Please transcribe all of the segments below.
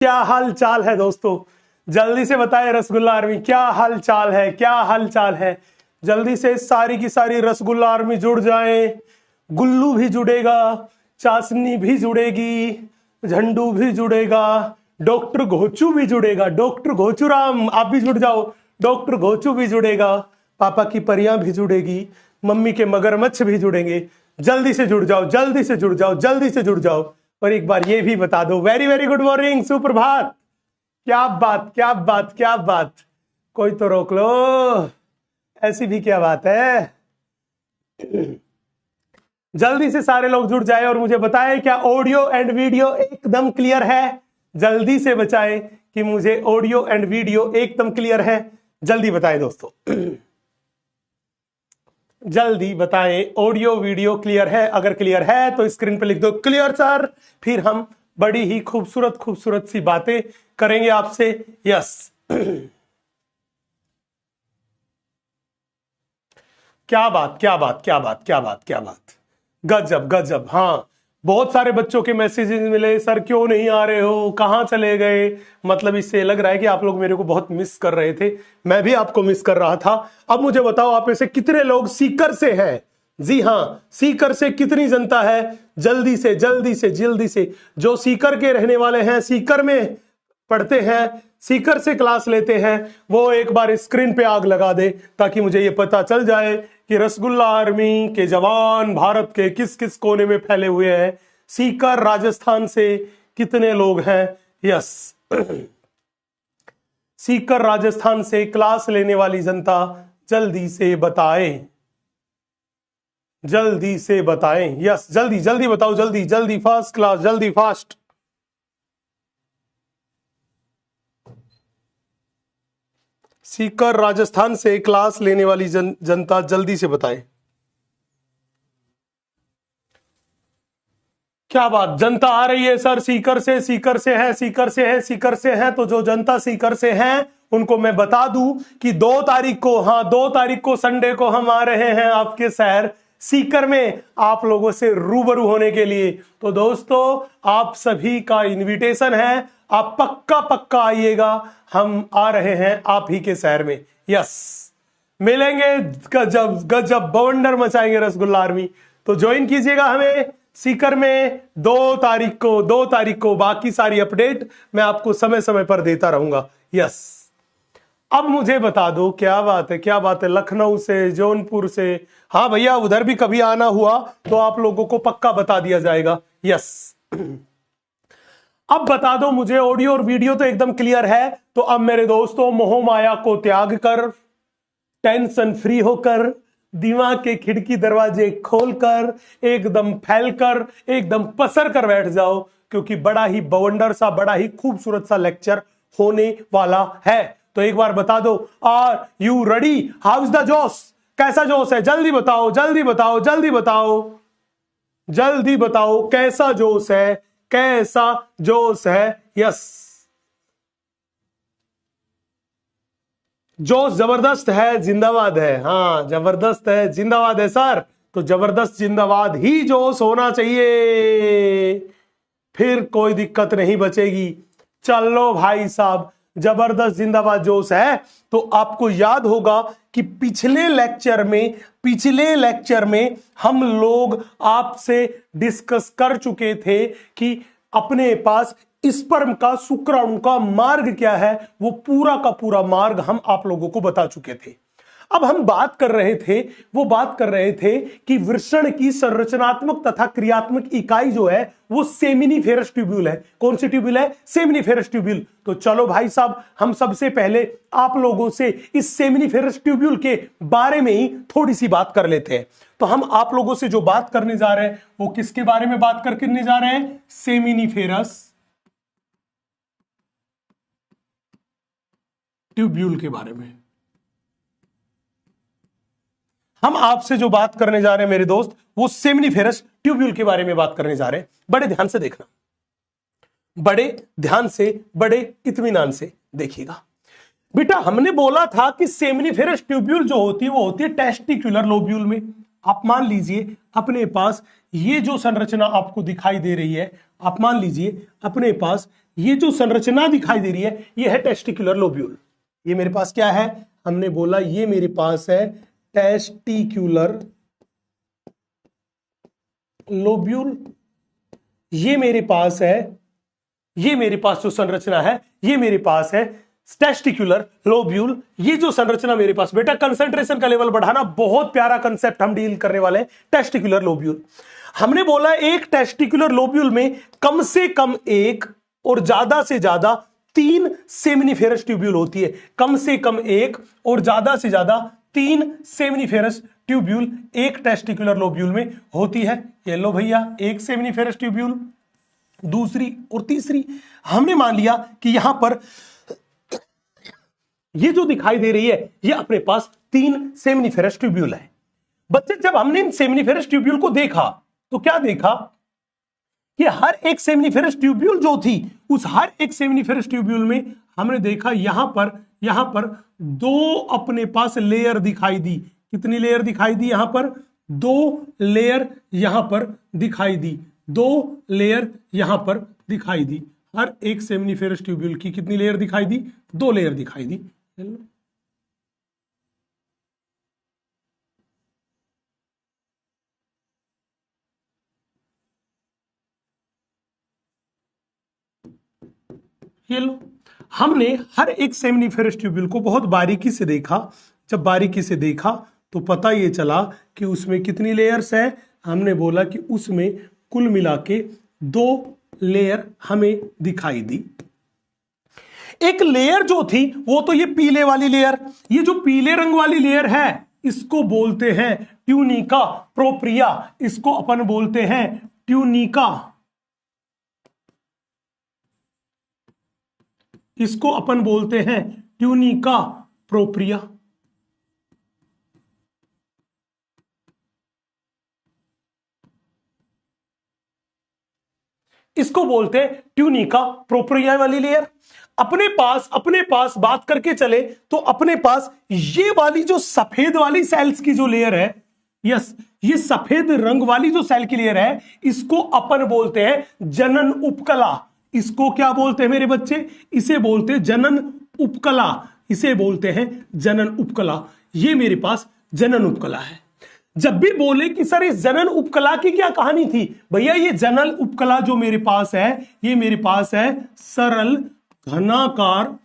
क्या हाल चाल है दोस्तों? जल्दी से बताएं रसगुल्ला आर्मी, क्या हाल चाल है? क्या हाल चाल है? जल्दी से सारी की सारी रसगुल्ला आर्मी जुड़ जाए। गुल्लू भी जुड़ेगा, चाशनी भी जुड़ेगी, झंडू भी जुड़ेगा, डॉक्टर घोचू भी जुड़ेगा। डॉक्टर घोचू राम आप भी जुड़ जाओ, डॉक्टर घोचू भी जुड़ेगा, पापा की परियां भी जुड़ेगी, मम्मी के मगरमच्छ भी जुड़ेंगे। जल्दी से जुड़ जाओ, जल्दी से जुड़ जाओ, जल्दी से जुड़ जाओ। और एक बार ये भी बता दो, वेरी वेरी गुड मॉर्निंग, सुप्रभात। क्या बात, क्या बात, क्या बात। कोई तो रोक लो, ऐसी भी क्या बात है। जल्दी से सारे लोग जुड़ जाए और मुझे बताएं क्या ऑडियो एंड वीडियो एकदम क्लियर है। जल्दी से बताएं कि मुझे ऑडियो एंड वीडियो एकदम क्लियर है। जल्दी बताएं दोस्तों, जल्दी बताएं ऑडियो वीडियो क्लियर है। अगर क्लियर है तो स्क्रीन पे लिख दो क्लियर सर। फिर हम बड़ी ही खूबसूरत खूबसूरत सी बातें करेंगे आपसे। यस, क्या बात, क्या बात, क्या बात, क्या बात, क्या बात। गजब गजब। हाँ, बहुत सारे बच्चों के मैसेजेस मिले, सर क्यों नहीं आ रहे हो, कहां चले गए। मतलब इससे लग रहा है कि आप लोग मेरे को बहुत मिस कर रहे थे, मैं भी आपको मिस कर रहा था। अब मुझे बताओ, आप में से कितने लोग सीकर से हैं? जी हाँ, सीकर से कितनी जनता है? जल्दी से जल्दी से जल्दी से। जो सीकर के रहने वाले हैं, सीकर में पढ़ते हैं, सीकर से क्लास लेते हैं, वो एक बार स्क्रीन पे आग लगा दे ताकि मुझे ये पता चल जाए कि रसगुल्ला आर्मी के जवान भारत के किस किस कोने में फैले हुए हैं। सीकर राजस्थान से कितने लोग हैं? यस, सीकर राजस्थान से क्लास लेने वाली जनता जल्दी से बताएं, जल्दी से बताएं। यस, जल्दी जल्दी बताओ, जल्दी जल्दी, फर्स्ट क्लास, जल्दी फास्ट। सीकर राजस्थान से क्लास लेने वाली जनता जल्दी से बताए। क्या बात, जनता आ रही है सर सीकर से, सीकर से है, सीकर से है, सीकर से है। तो जो जनता सीकर से है उनको मैं बता दूं कि 2 तारीख को, हाँ 2 तारीख को संडे को हम आ रहे हैं आपके शहर सीकर में आप लोगों से रूबरू होने के लिए। तो दोस्तों आप सभी का इनविटेशन है, आप पक्का पक्का आइएगा, हम आ रहे हैं आप ही के शहर में। यस, मिलेंगे, गजब गजब बवंडर मचाएंगे रसगुल्ला आर्मी। तो ज्वाइन कीजिएगा हमें सीकर में 2 तारीख को, 2 तारीख को। बाकी सारी अपडेट मैं आपको समय समय पर देता रहूंगा। यस, अब मुझे बता दो, क्या बात है, क्या बात है। लखनऊ से, जौनपुर से, हाँ भैया उधर भी कभी आना हुआ तो आप लोगों को पक्का बता दिया जाएगा। यस, अब बता दो मुझे, ऑडियो और वीडियो तो एकदम क्लियर है। तो अब मेरे दोस्तों, मोह माया को त्याग कर, टेंशन फ्री होकर, दिमाग के खिड़की दरवाजे खोलकर, एकदम फैलकर, एकदम पसर कर बैठ जाओ, क्योंकि बड़ा ही बवंडर सा, बड़ा ही खूबसूरत सा लेक्चर होने वाला है। तो एक बार बता दो, are you ready? How is the जोश? कैसा जोश है? जल्दी बताओ, जल्दी बताओ, जल्दी बताओ, जल्दी बताओ, कैसा जोश है, कैसा जोश है? यस, जोश जबरदस्त है, जिंदाबाद है। हाँ जबरदस्त है, जिंदाबाद है सर। तो जबरदस्त जिंदाबाद ही जोश होना चाहिए, फिर कोई दिक्कत नहीं बचेगी। चलो भाई साहब, जबरदस्त जिंदाबाद जोश है। तो आपको याद होगा कि पिछले लेक्चर में हम लोग आपसे डिस्कस कर चुके थे कि अपने पास स्पर्म का, शुक्राणु का मार्ग क्या है, वो पूरा का पूरा मार्ग हम आप लोगों को बता चुके थे। अब हम बात कर रहे थे कि वृषण की संरचनात्मक तथा क्रियात्मक इकाई जो है वो सेमिनिफेरस ट्यूब्यूल है। कौन सी ट्यूब्यूल है? Seminiferous tubule. तो चलो भाई साहब, हम सबसे पहले आप लोगों से इस सेमिनिफेरस ट्यूब्यूल के बारे में ही थोड़ी सी बात कर लेते हैं। तो हम आप लोगों से जो बात करने जा रहे हैं वो किसके बारे में बात करने जा रहे हैं? सेमिनिफेरस ट्यूब्यूल के बारे में हम आपसे जो बात करने जा रहे हैं मेरे दोस्त, वो सेमिनिफेरस ट्यूब्यूल के बारे में बात करने जा रहे हैं। बड़े ध्यान से देखना, बड़े ध्यान से, बड़े इत्मीनान से देखिएगा। बेटा हमने बोला था कि सेमिनिफेरस ट्यूब्यूल जो होती है वो होती है टेस्टिकुलर लोब्यूल में। आप मान लीजिए अपने पास ये जो संरचना आपको दिखाई दे रही है, आप मान लीजिए अपने पास ये जो संरचना दिखाई दे रही है ये है टेस्टिकुलर लोब्यूल। ये मेरे पास क्या है, हमने बोला ये मेरे पास है टेस्टिकुलर लोब्यूल। ये मेरे पास है, ये मेरे पास जो संरचना है ये मेरे पास है टेस्टिकुलर लोब्यूल। ये जो संरचना मेरे पास, बेटा कंसंट्रेशन का लेवल बढ़ाना, बहुत प्यारा कंसेप्ट हम डील करने वाले हैं, टेस्टिकुलर लोब्यूल। हमने बोला एक टेस्टिकुलर लोब्यूल में कम से कम एक और ज्यादा से ज्यादा 3 सेमिनिफेरस ट्यूब्यूल होती है। कम से कम एक और ज्यादा से ज्यादा 3 सेमिनिफेरस ट्यूब्यूल एक टेस्टिकुलर लोब्यूल में होती है। ये लो भैया, एक सेमिनिफेरस ट्यूब्यूल, दूसरी और तीसरी। हमने मान लिया कि यहां पर ये जो दिखाई दे रही है ये अपने पास 3 सेमिनिफेरस ट्यूब्यूल है। बच्चे जब हमने इन सेमिनिफेरस ट्यूब्यूल को देखा तो क्या देखा कि हर एक सेमिनिफेरस ट्यूब्यूल जो थी उस हर एक सेमिनिफेरस ट्यूब्यूल में हमने देखा यहां पर 2 अपने पास लेयर दिखाई दी। कितनी लेयर दिखाई दी? यहां पर 2 लेयर यहां पर दिखाई दी, 2 लेयर यहां पर दिखाई दी। हर एक सेमिनिफेरस ट्यूब्यूल की कितनी लेयर दिखाई दी? 2 लेयर दिखाई दी। ये लो, हमने हर एक सेमिनिफेरस ट्यूब्यूल को बहुत बारीकी से देखा। जब बारीकी से देखा तो पता ये चला कि उसमें कितनी लेयर्स है। हमने बोला कि उसमें कुल मिला के 2 लेयर हमें दिखाई दी। एक लेयर जो थी वो तो ये पीले वाली लेयर, ये जो पीले रंग वाली लेयर है इसको बोलते हैं ट्यूनिका प्रोप्रिया। इसको अपन बोलते हैं ट्यूनिका, इसको अपन बोलते हैं ट्यूनिका प्रोप्रिया। इसको बोलते हैं ट्यूनिका प्रोप्रिया वाली लेयर। अपने पास बात करके चले तो अपने पास ये वाली जो सफेद वाली सेल्स की जो लेयर है, यस, ये सफेद रंग वाली जो सेल की लेयर है इसको अपन बोलते हैं जनन उपकला। इसको क्या बोलते हैं मेरे बच्चे? इसे बोलते हैं जनन उपकला, इसे बोलते हैं जनन उपकला। ये मेरे पास जनन उपकला है। जब भी बोले कि सर इस जनन उपकला की क्या कहानी थी, भैया ये जनन उपकला जो मेरे पास है ये मेरे पास है सरल घनाकार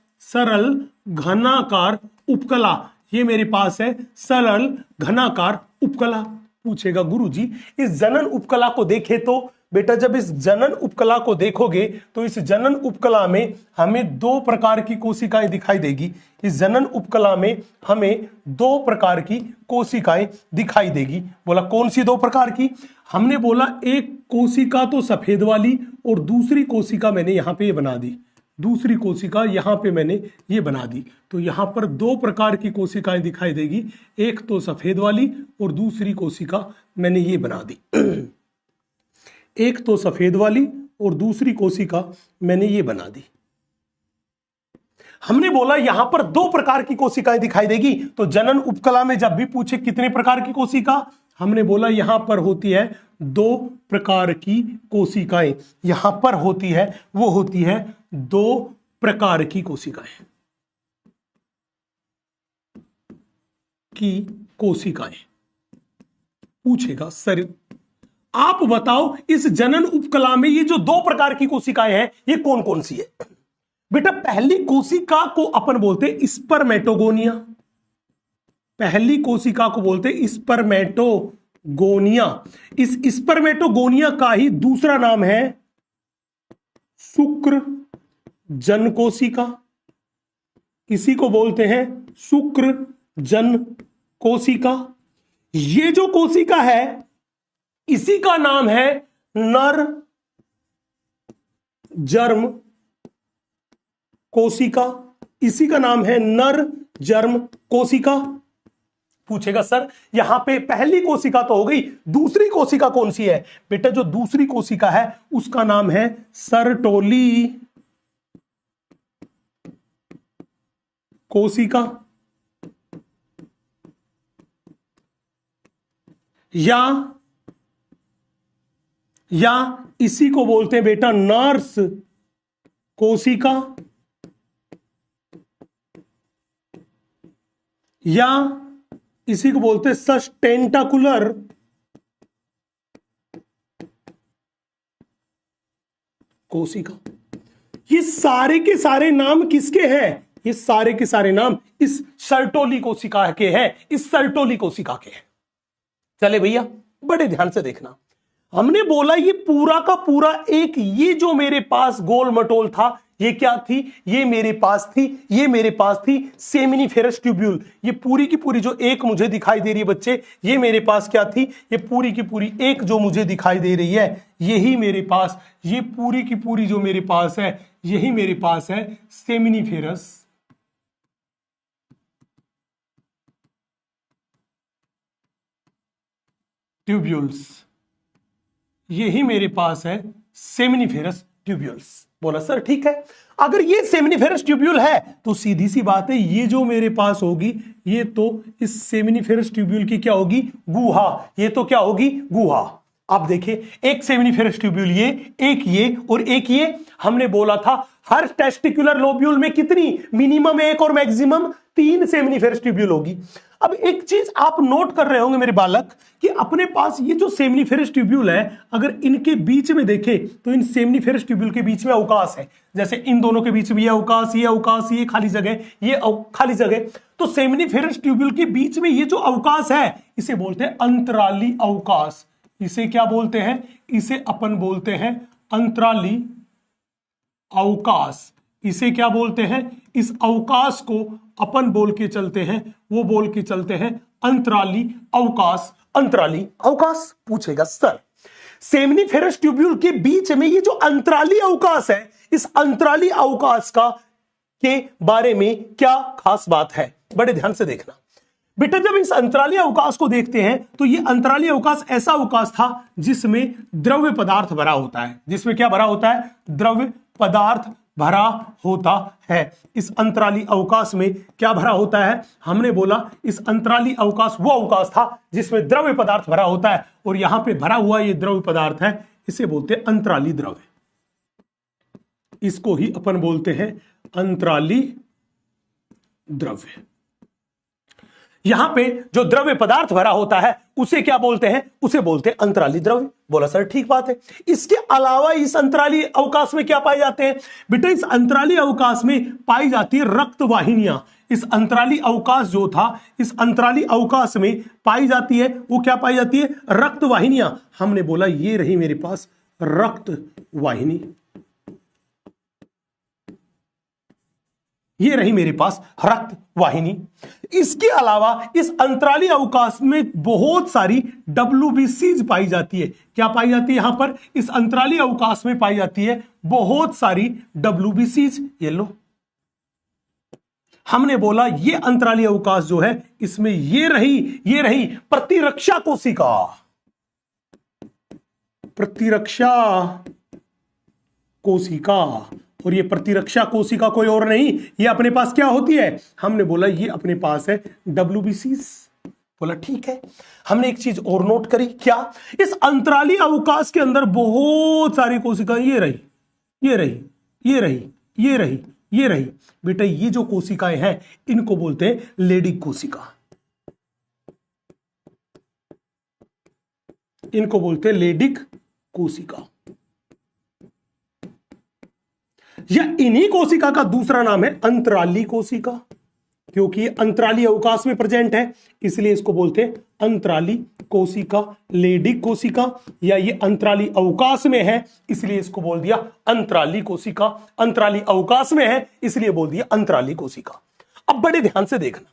उपकला। ये मेरे पास है सरल घनाकार उपकला। पूछेगा गुरुजी इस जनन उपकला को देखे तो, बेटा जब इस जनन उपकला को देखोगे तो इस जनन उपकला में हमें 2 प्रकार की कोशिकाएं दिखाई देगी। इस जनन उपकला में हमें 2 प्रकार की कोशिकाएं दिखाई देगी। बोला कौन सी 2 प्रकार की? हमने बोला एक कोशिका तो सफेद वाली और दूसरी कोशिका मैंने यहां पे ये बना दी, दूसरी कोशिका यहां पे मैंने ये बना दी। तो यहां पर 2 प्रकार की कोशिकाएं दिखाई देगी, एक तो सफेद वाली और दूसरी कोशिका मैंने ये बना दी। एक तो सफेद वाली और दूसरी कोशिका मैंने ये बना दी। हमने बोला यहां पर 2 प्रकार की कोशिकाएं दिखाई देगी। तो जनन उपकला में जब भी पूछे कितने प्रकार की कोशिका, हमने बोला यहां पर होती है 2 प्रकार की कोशिकाएं। यहां पर होती है, वो होती है 2 प्रकार की कोशिकाएं। पूछेगा सर आप बताओ इस जनन उपकला में ये जो 2 प्रकार की कोशिकाएं हैं ये कौन कौन सी है? बेटा पहली कोशिका को अपन बोलते हैं स्पर्मेटोगोनिया। पहली कोशिका को बोलते हैं स्पर्मेटोगोनिया। इस स्पर्मेटोगोनिया का ही दूसरा नाम है शुक्र जन कोशिका। इसी को बोलते हैं शुक्र जन कोशिका। ये जो कोशिका है इसी का नाम है नर जर्म कोशिका। इसी का नाम है नर जर्म कोशिका। पूछेगा सर यहां पे पहली कोशिका तो हो गई, दूसरी कोशिका कौन सी है? बेटा जो दूसरी कोशिका है उसका नाम है सर्टोली कोशिका, या इसी को बोलते हैं बेटा नर्स कोशिका या इसी को बोलते हैं सस्टेंटाकुलर कोशिका। ये सारे के सारे नाम किसके हैं? ये सारे के सारे नाम इस सर्टोली कोशिका के हैं, इस सर्टोली कोशिका के हैं। चले भैया बड़े ध्यान से देखना, हमने बोला ये पूरा का पूरा एक, ये जो मेरे पास गोल मटोल था ये क्या थी? ये मेरे पास थी सेमिनिफेरस ट्यूब्यूल। ये पूरी की पूरी जो एक मुझे दिखाई दे रही है बच्चे, ये मेरे पास क्या थी? ये पूरी की पूरी एक जो मुझे दिखाई दे रही है यही मेरे पास, ये पूरी की पूरी जो मेरे पास है यही मेरे पास है सेमिनिफेरस ट्यूब्यूल्स। यही मेरे पास है सेमिनिफेरस ट्यूब्यूल्स। बोला सर ठीक है, अगर ये सेमिनिफेरस ट्यूब्यूल है तो सीधी सी बात है ये जो मेरे पास होगी ये तो इस सेमिनिफेरस ट्यूब्यूल की क्या होगी? गुहा। ये तो क्या होगी? गुहा। अब देखिए एक सेमिनिफेरस ट्यूब्यूल ये, एक ये और एक ये। हमने बोला था हर टेस्टिकुलर लोब्यूल में कितनी? मिनिमम एक और मैक्सिमम 3 सेमिनिफेरस ट्यूब्यूल होगी। अब एक चीज आप नोट कर रहे होंगे मेरे बालक कि अपने पास ये जो सेमिनिफेरस ट्यूब्यूल है, अगर इनके बीच में देखें तो इन सेमिनिफेरस ट्यूब्यूल के बीच में अवकाश है। जैसे इन दोनों के बीच में ये अवकाश, ये खाली जगह, ये खाली जगह। तो सेमिनिफेरस ट्यूब्यूल के बीच में ये जो अवकाश है इसे बोलते हैं अंतराली अवकाश। इसे क्या बोलते हैं? इसे अपन बोलते हैं अंतराली अवकाश। इसे क्या बोलते हैं? इस अवकाश को अपन बोल के चलते हैं, वो बोल के चलते हैं अंतराली अवकाश। अंतराली अवकाश पूछेगा सर सेमिनिफेरस ट्यूब्यूल के बीच में ये जो अंतराली अवकाश है, इस अंतराली अवकाश का के बारे में क्या खास बात है? बड़े ध्यान से देखना बेटा, जब इस अंतराली अवकाश को देखते हैं तो ये अंतराली अवकाश ऐसा अवकाश था जिसमें द्रव्य पदार्थ भरा होता है। जिसमें क्या भरा होता है? द्रव्य पदार्थ भरा होता है। इस अंतराली अवकाश में क्या भरा होता है? हमने बोला इस अंतराली अवकाश वो अवकाश था जिसमें द्रव्य पदार्थ भरा होता है, और यहां पे भरा हुआ ये द्रव्य पदार्थ है, इसे बोलते हैं अंतराली द्रव्य। इसको ही अपन बोलते हैं अंतराली द्रव्य। यहां पे जो द्रव्य पदार्थ भरा होता है उसे क्या बोलते हैं? उसे बोलते हैं अंतराली द्रव्य। बोला सर ठीक बात है। इसके अलावा इस अंतराली अवकाश में क्या पाए जाते हैं? बेटा इस अंतराली अवकाश में पाई जाती है रक्त वाहिनियां। इस अंतराली अवकाश जो था, इस अंतराली अवकाश में पाई जाती है, वो क्या पाई जाती है? रक्त वाहिनियां। हमने बोला ये रही मेरे पास रक्त वाहिनी, ये रही मेरे पास रक्त वाहिनी। इसके अलावा इस अंतराली अवकाश में बहुत सारी WBCs पाई जाती है। क्या पाई जाती है? यहां पर इस अंतराली अवकाश में पाई जाती है बहुत सारी WBCs। ये लो, हमने बोला ये अंतराली अवकाश जो है इसमें ये रही प्रतिरक्षा कोशिका। प्रतिरक्षा कोशिका, और ये प्रतिरक्षा कोशिका कोई और नहीं, ये अपने पास क्या होती है? हमने बोला ये अपने पास है WBCs। बोला ठीक है। हमने एक चीज और नोट करी, क्या? इस अंतराली अवकाश के अंदर बहुत सारी कोशिकाएं, ये रही। बेटा ये जो कोशिकाएं हैं इनको बोलते हैं लेडिक कोशिका। इनको बोलते हैं लेडिक कोशिका। या इन्हीं कोशिका का दूसरा नाम है अंतराली कोशिका, क्योंकि अंतराली अवकाश में प्रेजेंट है इसलिए इसको बोलते हैं अंतराली कोशिका, लेडिक कोशिका। या ये अंतराली अवकाश में है इसलिए इसको बोल दिया अंतराली कोशिका। अंतराली अवकाश में है इसलिए बोल दिया अंतराली कोशिका। अब बड़े ध्यान से देखना,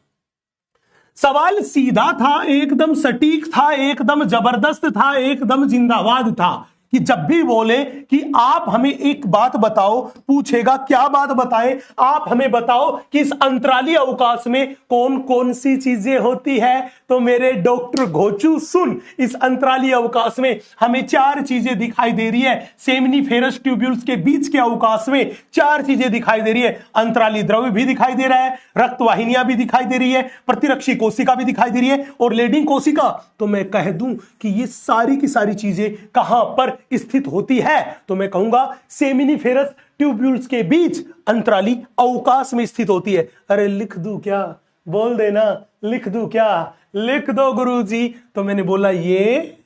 सवाल सीधा था, एकदम सटीक था, एकदम जबरदस्त था, एकदम जिंदाबाद था कि जब भी बोले कि आप हमें एक बात बताओ, पूछेगा क्या बात बताएं? आप हमें बताओ कि इस अंतराली अवकाश में कौन कौन सी चीजें होती है। तो मेरे डॉक्टर घोचू सुन, इस अंतराली अवकाश में हमें 4 चीजें दिखाई दे रही है। सेमिनिफेरस ट्यूब्यूल्स के बीच के अवकाश में 4 चीजें दिखाई दे रही है। अंतराली द्रव्य भी दिखाई दे रहा है, रक्त वाहिनियां भी दिखाई दे रही है, प्रतिरक्षी कोशिका भी दिखाई दे रही है, और लेडिंग कोशिका। तो मैं कह दूं कि ये सारी की सारी चीजें कहां पर? स्थित होती है तो मैं कहूंगा सेमिनिफेरस ट्यूब्यूल्स के बीच अंतराली अवकाश में स्थित होती है। अरे लिख दूं क्या, बोल देना, लिख दूं क्या, लिख दो गुरुजी। तो मैंने बोला ये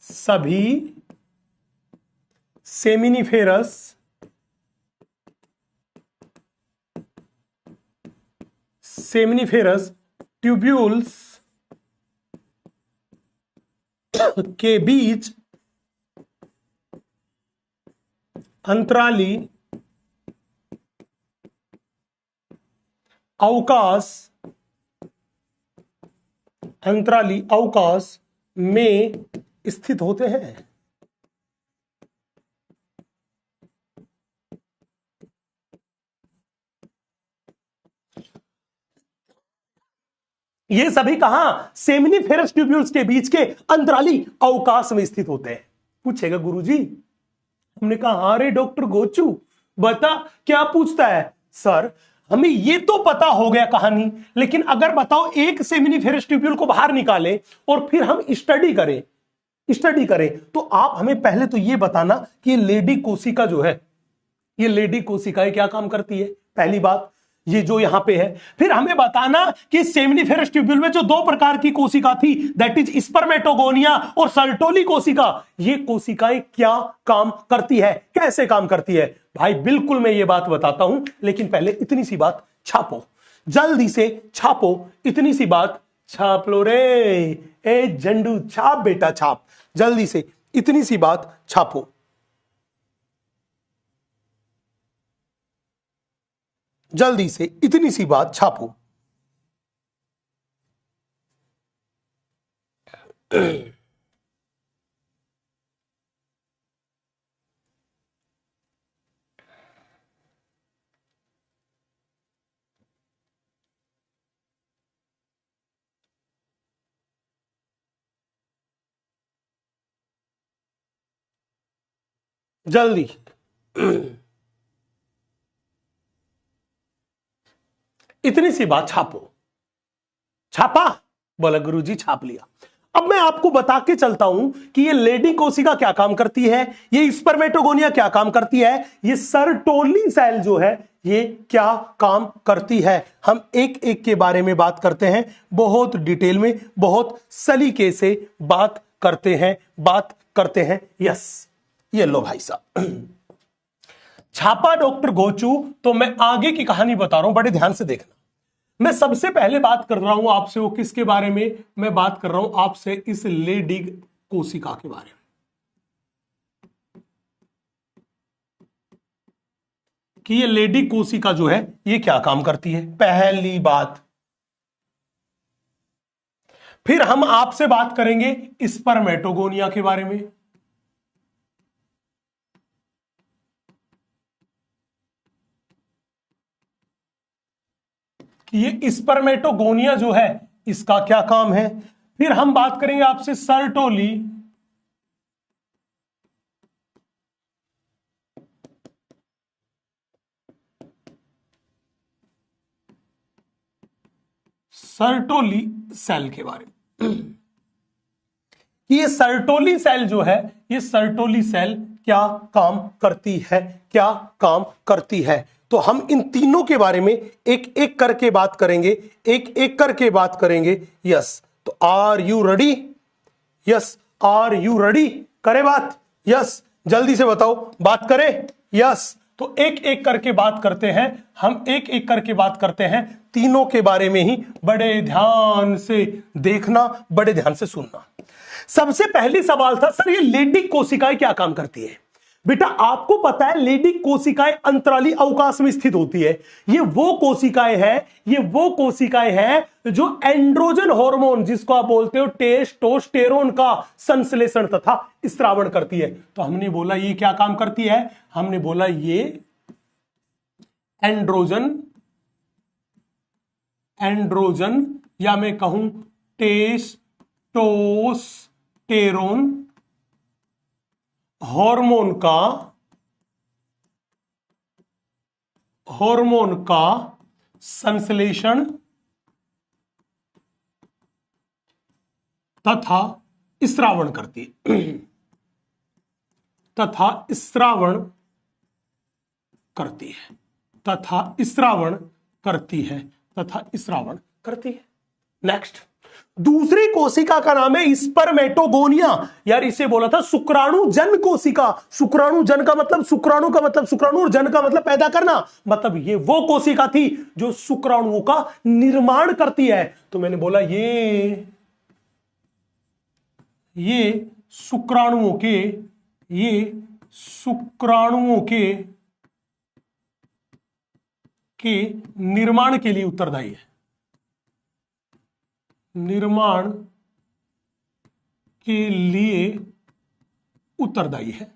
सभी सेमिनिफेरस ट्यूब्यूल्स के बीच अंतराली अवकाश में स्थित होते हैं। ये सभी कहां, सेमिनिफेरस ट्यूब्यूल्स के बीच के अंतराली अवकाश में स्थित होते हैं। पूछेगा गुरुजी, हमने कहा अरे डॉक्टर गोचू बता क्या पूछता है। सर हमें ये तो पता हो गया कहानी, लेकिन अगर बताओ एक सेमिनिफेरस ट्यूब्यूल को बाहर निकाले और फिर हम स्टडी करें तो आप हमें पहले तो ये बताना कि ये लेडी कोशिका जो है, ये लेडी कोशिकाएं क्या काम करती है, पहली बात ये जो यहां पे है। फिर हमें बताना कि सेमिनिफेरस ट्यूब्यूल में जो दो प्रकार की कोशिका थी, दैट इज स्पर्मेटोगोनिया और सर्टोली कोशिका, ये कोशिकाएं क्या काम करती है, कैसे काम करती है। भाई बिल्कुल मैं ये बात बताता हूं, लेकिन पहले इतनी सी बात छापो, जल्दी से छापो, इतनी सी बात छाप लो रे। ए झंडू छाप बेटा छाप, जल्दी से इतनी सी बात छापो, जल्दी से इतनी सी बात छापो। जल्दी इतनी सी बात छापो। छापा? बोला गुरुजी छाप लिया। अब मैं आपको बता के चलता हूं कि ये लेडी कोशिका क्या काम करती है, ये स्पर्मेटोगोनिया क्या काम करती है, ये सर्टोली सेल जो है ये क्या काम करती है। हम एक एक के बारे में बात करते हैं, बहुत डिटेल में, बहुत सलीके से बात करते हैं। यस, ये लो भाई साहब छापा डॉक्टर गोचू। तो मैं आगे की कहानी बता रहा हूं, बड़े ध्यान से देखना। मैं सबसे पहले बात कर रहा हूं आपसे, वो किसके बारे में, मैं बात कर रहा हूं आपसे इस लेडी कोशिका के बारे में, कि ये लेडी कोशिका जो है ये क्या काम करती है, पहली बात। फिर हम आपसे बात करेंगे स्पर्मेटोगोनिया के बारे में, ये स्पर्मेटोगोनिया जो है इसका क्या काम है। फिर हम बात करेंगे आपसे सर्टोली सेल के बारे में, कि ये सर्टोली सेल जो है, ये सर्टोली सेल क्या काम करती है। तो हम इन तीनों के बारे में एक एक करके बात करेंगे, यस। तो are you ready? Yes, are you ready? करे बात? यस, जल्दी से बताओ, बात करें? यस। तो एक एक करके बात करते हैं हम, एक एक करके बात करते हैं, तीनों के बारे में ही बड़े ध्यान से देखना, बड़े ध्यान से सुनना। सबसे पहली सवाल था, सर ये लेडी कोशिकाएं क्या काम करती है? बेटा आपको पता है लेडी कोशिकाएं अंतराली अवकाश में स्थित होती है। ये वो कोशिकाएं हैं जो एंड्रोजन हार्मोन, जिसको आप बोलते हो टेस्टोस्टेरोन, का संश्लेषण तथा स्त्रावण करती है। तो हमने बोला ये क्या काम करती है, हमने बोला ये एंड्रोजन या मैं कहूं टेस्टोस्टेरोन हार्मोन का संश्लेषण तथा स्त्रावण करती है। तथा स्रावण करती है, तथा स्रावण करती है, तथा स्रावण करती है। नेक्स्ट, दूसरी कोशिका का नाम है स्पर्मेटोगोनिया। यार इसे बोला था शुक्राणु जन कोशिका। शुक्राणु जन का मतलब, शुक्राणु का मतलब शुक्राणु, और जन का मतलब पैदा करना, मतलब ये वो कोशिका थी जो शुक्राणुओं का निर्माण करती है। तो मैंने बोला ये शुक्राणुओं के, ये शुक्राणुओं के निर्माण के लिए उत्तरदायी है, निर्माण के लिए उत्तरदायी है।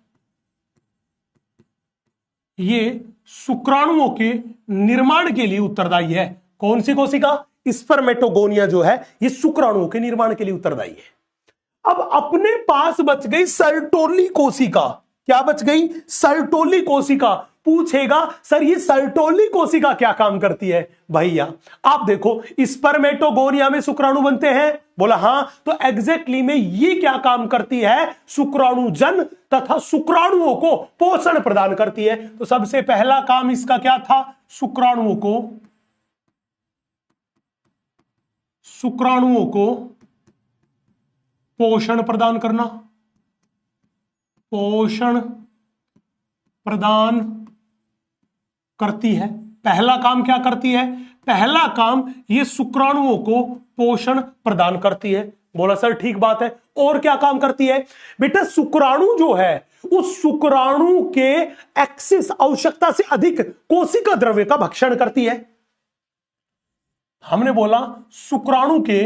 ये शुक्राणुओं के निर्माण के लिए उत्तरदायी है। कौन सी कोशिका? स्पर्मेटोगोनिया जो है ये शुक्राणुओं के निर्माण के लिए उत्तरदायी है। अब अपने पास बच गई सर्टोली कोशिका। क्या बच गई? सर्टोली कोशिका। पूछेगा सर ये सर्टोली कोशिका क्या काम करती है? भैया आप देखो, स्पर्मेटोगोनिया में शुक्राणु बनते हैं, बोला हां, तो एग्जैक्टली में ये क्या काम करती है? शुक्राणु जन तथा शुक्राणुओं को पोषण प्रदान करती है। तो सबसे पहला काम इसका क्या था? शुक्राणुओं को पोषण प्रदान करना, पोषण प्रदान करती है। पहला काम क्या करती है? पहला काम ये शुक्राणुओं को पोषण प्रदान करती है। बोला सर ठीक बात है, और क्या काम करती है? बेटा शुक्राणु जो है उस शुक्राणु के एक्सिस आवश्यकता से अधिक कोशिका द्रव्य का भक्षण करती है। हमने बोला शुक्राणु के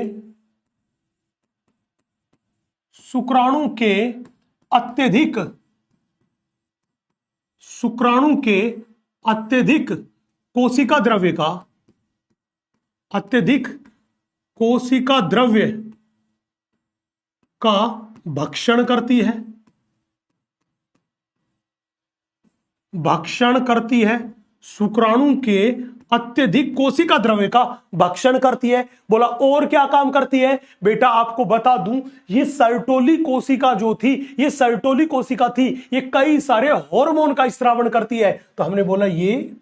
अत्यधिक कोशिका द्रव्य का भक्षण करती है, शुक्राणु के अत्यधिक कोशिका द्रव्य का भक्षण करती है। बोला और क्या काम करती है? बेटा आपको बता दूं, ये सर्टोली कोशिका जो थी, ये सर्टोली कोशिका थी, ये कई सारे हार्मोन का स्रावण करती है। तो हमने बोला ये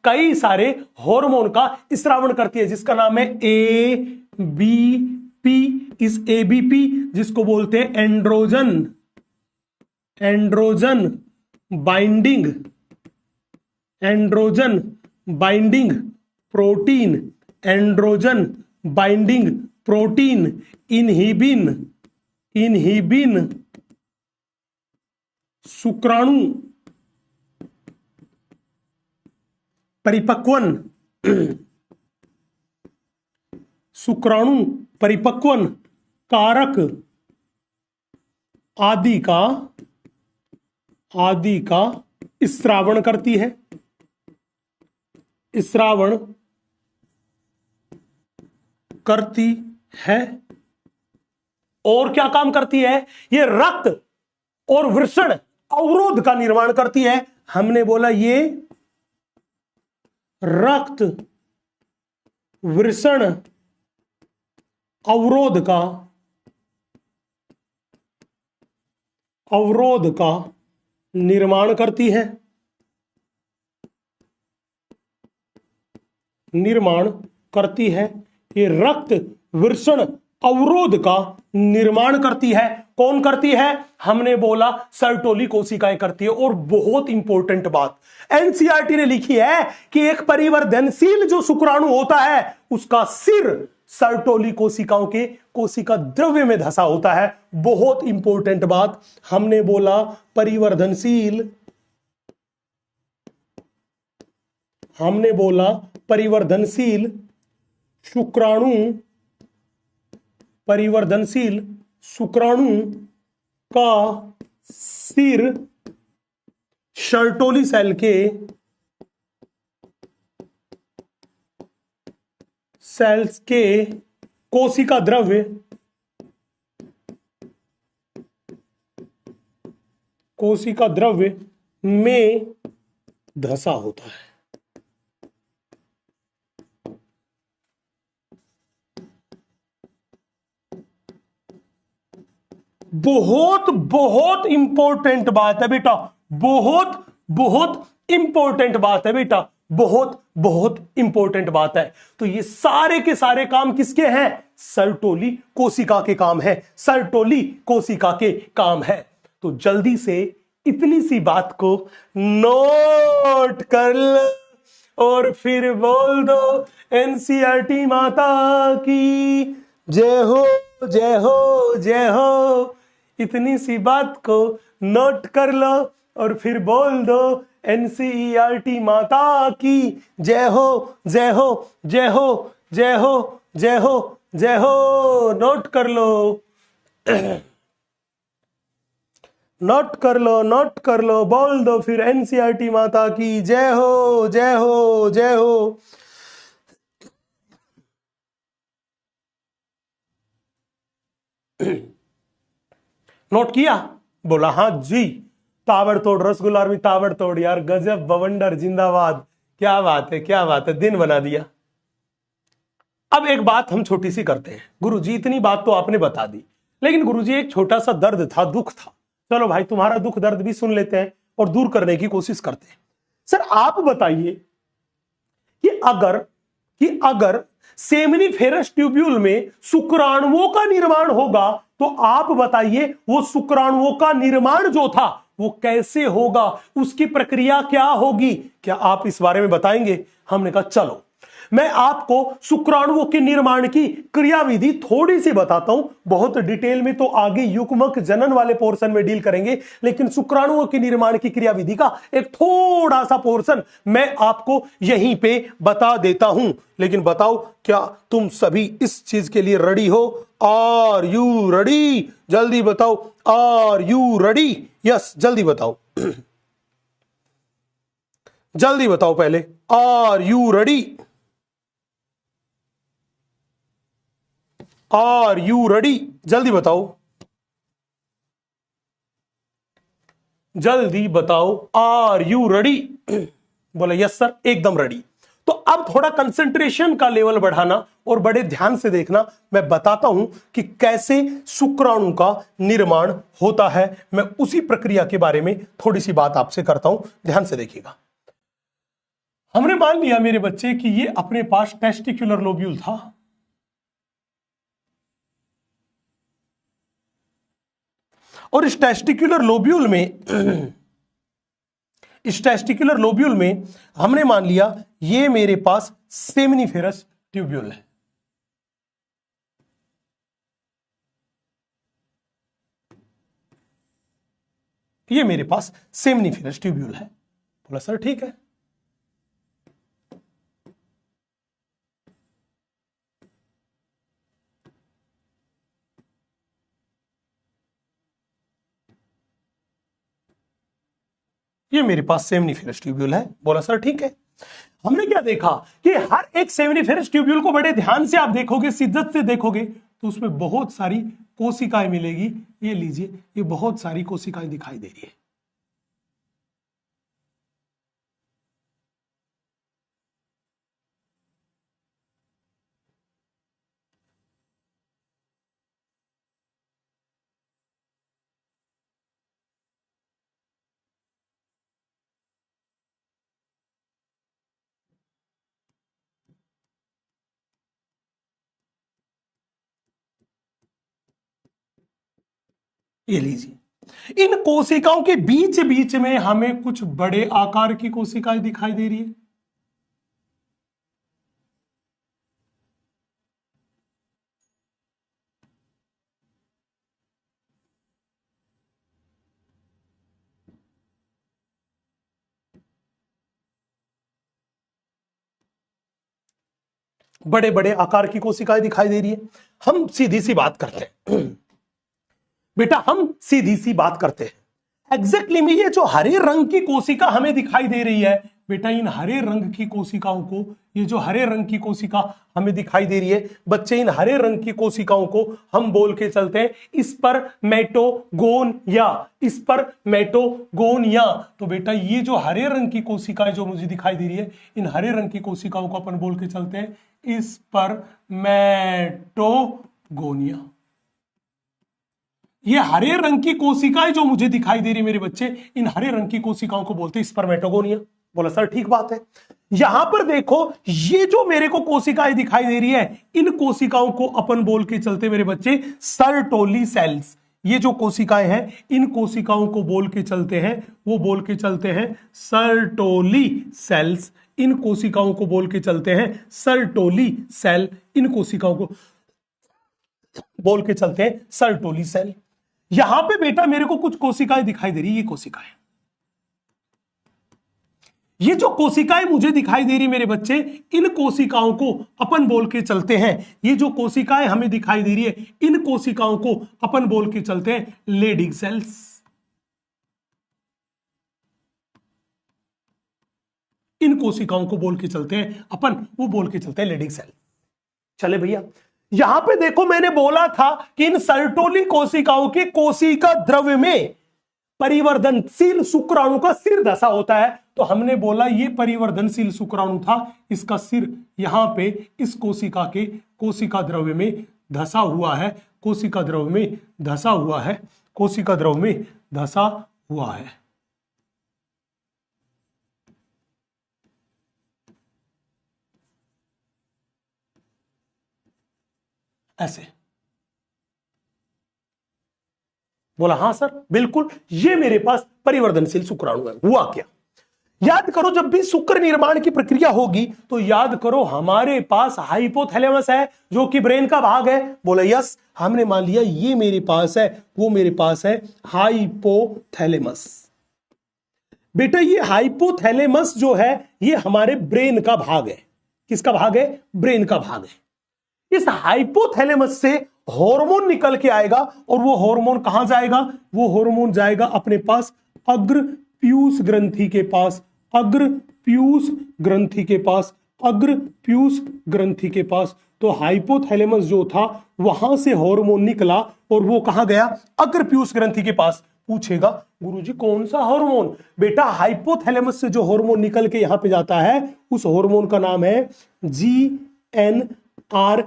कई सारे हार्मोन का स्रावण करती है, जिसका नाम है ABP। इस ABP जिसको बोलते हैं एंड्रोजन बाइंडिंग प्रोटीन, इनहिबिन शुक्राणु परिपक्वन कारक आदि का स्रावण करती है, और क्या काम करती है? ये रक्त और वृषण अवरोध का निर्माण करती है। हमने बोला ये रक्त वृषण अवरोध का निर्माण करती है, ये रक्त वृषण अवरोध का निर्माण करती है। कौन करती है? हमने बोला सर्टोली कोशिकाएं करती है। और बहुत इंपॉर्टेंट बात एनसीईआरटी ने लिखी है कि एक परिवर्धनशील जो शुक्राणु होता है उसका सिर सर्टोली कोशिकाओं के कोशिका द्रव्य में धसा होता है। बहुत इंपॉर्टेंट बात, हमने बोला परिवर्धनशील शुक्राणु का सिर सर्टोली सेल्स के कोशिका द्रव्य में धसा होता है। बहुत बहुत इंपॉर्टेंट बात है बेटा, बहुत बहुत इंपॉर्टेंट बात है बेटा, बहुत बहुत इंपॉर्टेंट बात है। तो ये सारे के सारे काम किसके हैं? सर्टोली कोशिका के काम है, सर्टोली कोशिका के काम है। तो जल्दी से इतनी सी बात को नोट कर लो और फिर बोल दो एनसीईआरटी माता की जय हो, जय हो, जय हो। इतनी सी बात को नोट कर लो और फिर बोल दो एनसीईआरटी माता की जय हो, जय हो, जय हो, जय हो, जय हो, जय हो। नोट कर लो, नोट कर लो, नोट कर लो, बोल दो फिर एनसीईआरटी माता की जय हो, जय हो, जय हो। नोट किया? बोला हाँ जी। ताबड़तोड़ रसगुल्ला भी ताबड़तोड़ यार, गजब, बवंडर, जिंदाबाद। क्या बात है, क्या बात है, दिन बना दिया। अब एक बात हम छोटी सी करते हैं। गुरुजी इतनी बात तो आपने बता दी, लेकिन गुरुजी एक छोटा सा दर्द था, दुख था। चलो भाई तुम्हारा दुख दर्द भी सुन लेते हैं और दूर करने की कोशिश करते हैं। सर आप बताइए कि अगर सेमिनिफेरस ट्यूब्यूल में शुक्राणुओं का निर्माण होगा तो आप बताइए वो शुक्राणुओं का निर्माण जो था वो कैसे होगा, उसकी प्रक्रिया क्या होगी? क्या आप इस बारे में बताएंगे? हमने कहा चलो मैं आपको शुक्राणुओं के निर्माण की क्रियाविधि थोड़ी सी बताता हूं। बहुत डिटेल में तो आगे युग्मक जनन वाले पोर्शन में डील करेंगे, लेकिन शुक्राणुओं के निर्माण की क्रियाविधि का एक थोड़ा सा पोर्शन मैं आपको यहीं पे बता देता हूं। लेकिन बताओ क्या तुम सभी इस चीज के लिए रेडी हो? Are you ready? जल्दी बताओ, आर यू रेडी? यस, जल्दी बताओ, जल्दी बताओ पहले, are you ready? Are you ready? जल्दी बताओ, जल्दी बताओ, आर यू रेडी? बोले यस सर, एकदम रेडी। तो अब थोड़ा कंसंट्रेशन का लेवल बढ़ाना और बड़े ध्यान से देखना, मैं बताता हूं कि कैसे शुक्राणु का निर्माण होता है। मैं उसी प्रक्रिया के बारे में थोड़ी सी बात आपसे करता हूं, ध्यान से देखिएगा। हमने मान लिया मेरे बच्चे कि ये अपने पास टेस्टिकुलर लोब्यूल था, और इस टेस्टिकुलर लोब्यूल में हमने मान लिया ये मेरे पास सेमिनिफेरस ट्यूब्यूल है। ये मेरे पास सेमिनिफेरस ट्यूब्यूल है। बोला सर ठीक है। ये मेरे पास सेमिनिफेरस ट्यूब्यूल है। बोला सर ठीक है। हमने क्या देखा कि हर एक सेमिनिफेरस ट्यूब्यूल को बड़े ध्यान से आप देखोगे, शिद्दत से देखोगे तो उसमें बहुत सारी कोशिकाएं मिलेगी। ये लीजिए, ये बहुत सारी कोशिकाएं दिखाई दे रही है। ये लीजिए, इन कोशिकाओं के बीच बीच में हमें कुछ बड़े आकार की कोशिकाएं दिखाई दे रही है। बड़े बड़े आकार की कोशिकाएं दिखाई दे रही है। हम सीधी सी बात करते हैं बेटा, हम सीधी सी बात करते हैं। एग्जैक्टली में ये जो हरे रंग की कोशिका हमें दिखाई दे रही है बेटा, इन हरे रंग की कोशिकाओं को, ये जो हरे रंग की कोशिका हमें दिखाई दे रही है बच्चे, इन हरे रंग की कोशिकाओं को हम बोल के चलते हैं इस पर मेटोगोनिया, इस पर मेटोगोनिया। तो बेटा ये जो हरे रंग की कोशिकाएं जो मुझे दिखाई दे रही है, इन हरे रंग की कोशिकाओं को अपन बोल के चलते हैं इस पर मेटोगोनिया। ये हरे रंग की कोशिकाएं जो मुझे दिखाई दे रही मेरे बच्चे, इन हरे रंग की कोशिकाओं को बोलते हैं स्पर्मेटोगोनिया। बोला सर ठीक बात है। यहां पर देखो ये जो मेरे को कोशिकाएं दिखाई दे रही है, इन कोशिकाओं को अपन बोल के चलते मेरे बच्चे सर्टोली सेल्स। ये जो कोशिकाएं हैं इन कोशिकाओं को बोल के चलते हैं, वो बोल के चलते हैं सर्टोली सेल्स। इन कोशिकाओं को बोल के चलते हैं सर्टोली सेल। इन कोशिकाओं को बोल के चलते हैं सर्टोली सेल। यहां पे बेटा मेरे को कुछ कोशिकाएं दिखाई दे रही, ये कोशिकाएं, ये जो कोशिकाएं मुझे दिखाई दे रही मेरे बच्चे, इन कोशिकाओं को अपन बोल के चलते हैं, ये जो कोशिकाएं हमें दिखाई दे रही है इन कोशिकाओं को अपन बोल के चलते हैं लेडिंग सेल्स। इन कोशिकाओं को बोल के चलते हैं अपन, वो बोल के चलते हैं लेडिंग सेल। चले भैया, यहां पे देखो मैंने बोला था कि इन सर्टोली कोशिकाओं के कोशिका द्रव्य में परिवर्तनशील शुक्राणु का सिर धसा होता है। तो हमने बोला ये परिवर्तनशील शुक्राणु था, इसका सिर यहां पे इस कोशिका के कोशिका द्रव्य में धसा हुआ है, कोशिका द्रव्य में धसा हुआ है, कोशिका द्रव्य में धसा हुआ है। ऐसे बोला हाँ सर बिल्कुल, ये मेरे पास परिवर्तनशील शुक्राणु है। हुआ क्या, याद करो जब भी शुक्र निर्माण की प्रक्रिया होगी तो याद करो हमारे पास हाइपोथैलेमस है जो कि ब्रेन का भाग है। बोला यस, हमने मान लिया ये मेरे पास है, वो मेरे पास है हाइपोथैलेमस। बेटा ये हाइपोथैलेमस जो है ये हमारे ब्रेन का भाग है। किसका भाग है? ब्रेन का भाग है। इस हाइपोथैलेमस से हार्मोन निकल के आएगा और वो हार्मोन कहां जाएगा? वो हार्मोन जाएगा अपने पास अग्र पीयूष ग्रंथि के पास, अग्र पीयूष ग्रंथि के पास, अग्र पीयूष ग्रंथि के पास। तो हाइपोथैलेमस जो था वहां से हार्मोन निकला और वो कहां गया? अग्र पीयूष ग्रंथि के पास। पूछेगा गुरुजी कौन सा हार्मोन? बेटा हाइपोथैलेमस से जो हार्मोन निकल के यहां पे जाता है उस हार्मोन का नाम है GnRH।